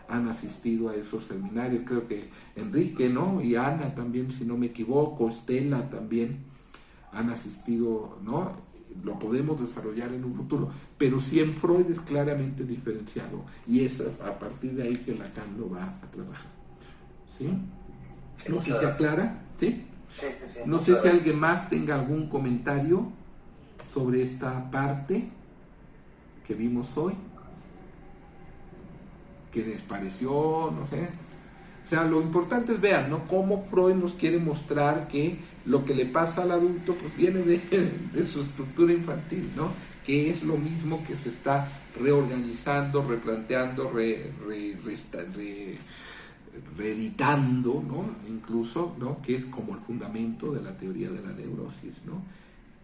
S1: han asistido a esos seminarios, creo que Enrique, ¿no? Y Ana también, si no me equivoco, Estela también han asistido, ¿no? Lo podemos desarrollar en un futuro, pero sí en Freud es claramente diferenciado, y es a partir de ahí que Lacan lo va a trabajar, ¿sí? No sé si se aclara, ¿sí?
S2: Sí.
S1: No sé si alguien más tenga algún comentario sobre esta parte que vimos hoy. ¿Qué les pareció? No sé. O sea, lo importante es vean, ¿no? Cómo Freud nos quiere mostrar que lo que le pasa al adulto pues viene de su estructura infantil, ¿no? Que es lo mismo que se está reorganizando, replanteando, reeditando, ¿no? Incluso, ¿no? Que es como el fundamento de la teoría de la neurosis, ¿no?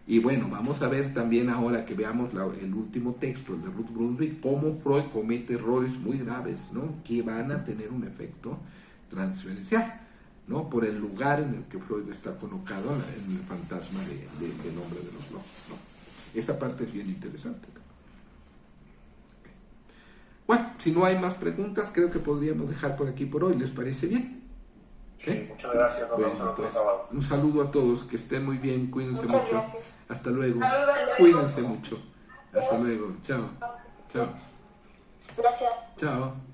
S1: Y bueno, vamos a ver también ahora que veamos el último texto, el de Ruth Brunswick, cómo Freud comete errores muy graves, ¿no? Que van a tener un efecto transferencial, ¿no? Por el lugar en el que Freud está colocado en el fantasma del hombre de los lobos, ¿no? Esa parte es bien interesante, ¿no? Bueno, si no hay más preguntas, creo que podríamos dejar por aquí por hoy. ¿Les parece bien?
S2: Sí, muchas gracias.
S1: Bueno, pues, un saludo a todos, que estén muy bien, cuídense
S3: muchas
S1: mucho.
S3: Gracias.
S1: Hasta luego.
S3: Saludos.
S1: Cuídense mucho. Hasta luego. Chao. Chao.
S3: Gracias.
S1: Chao.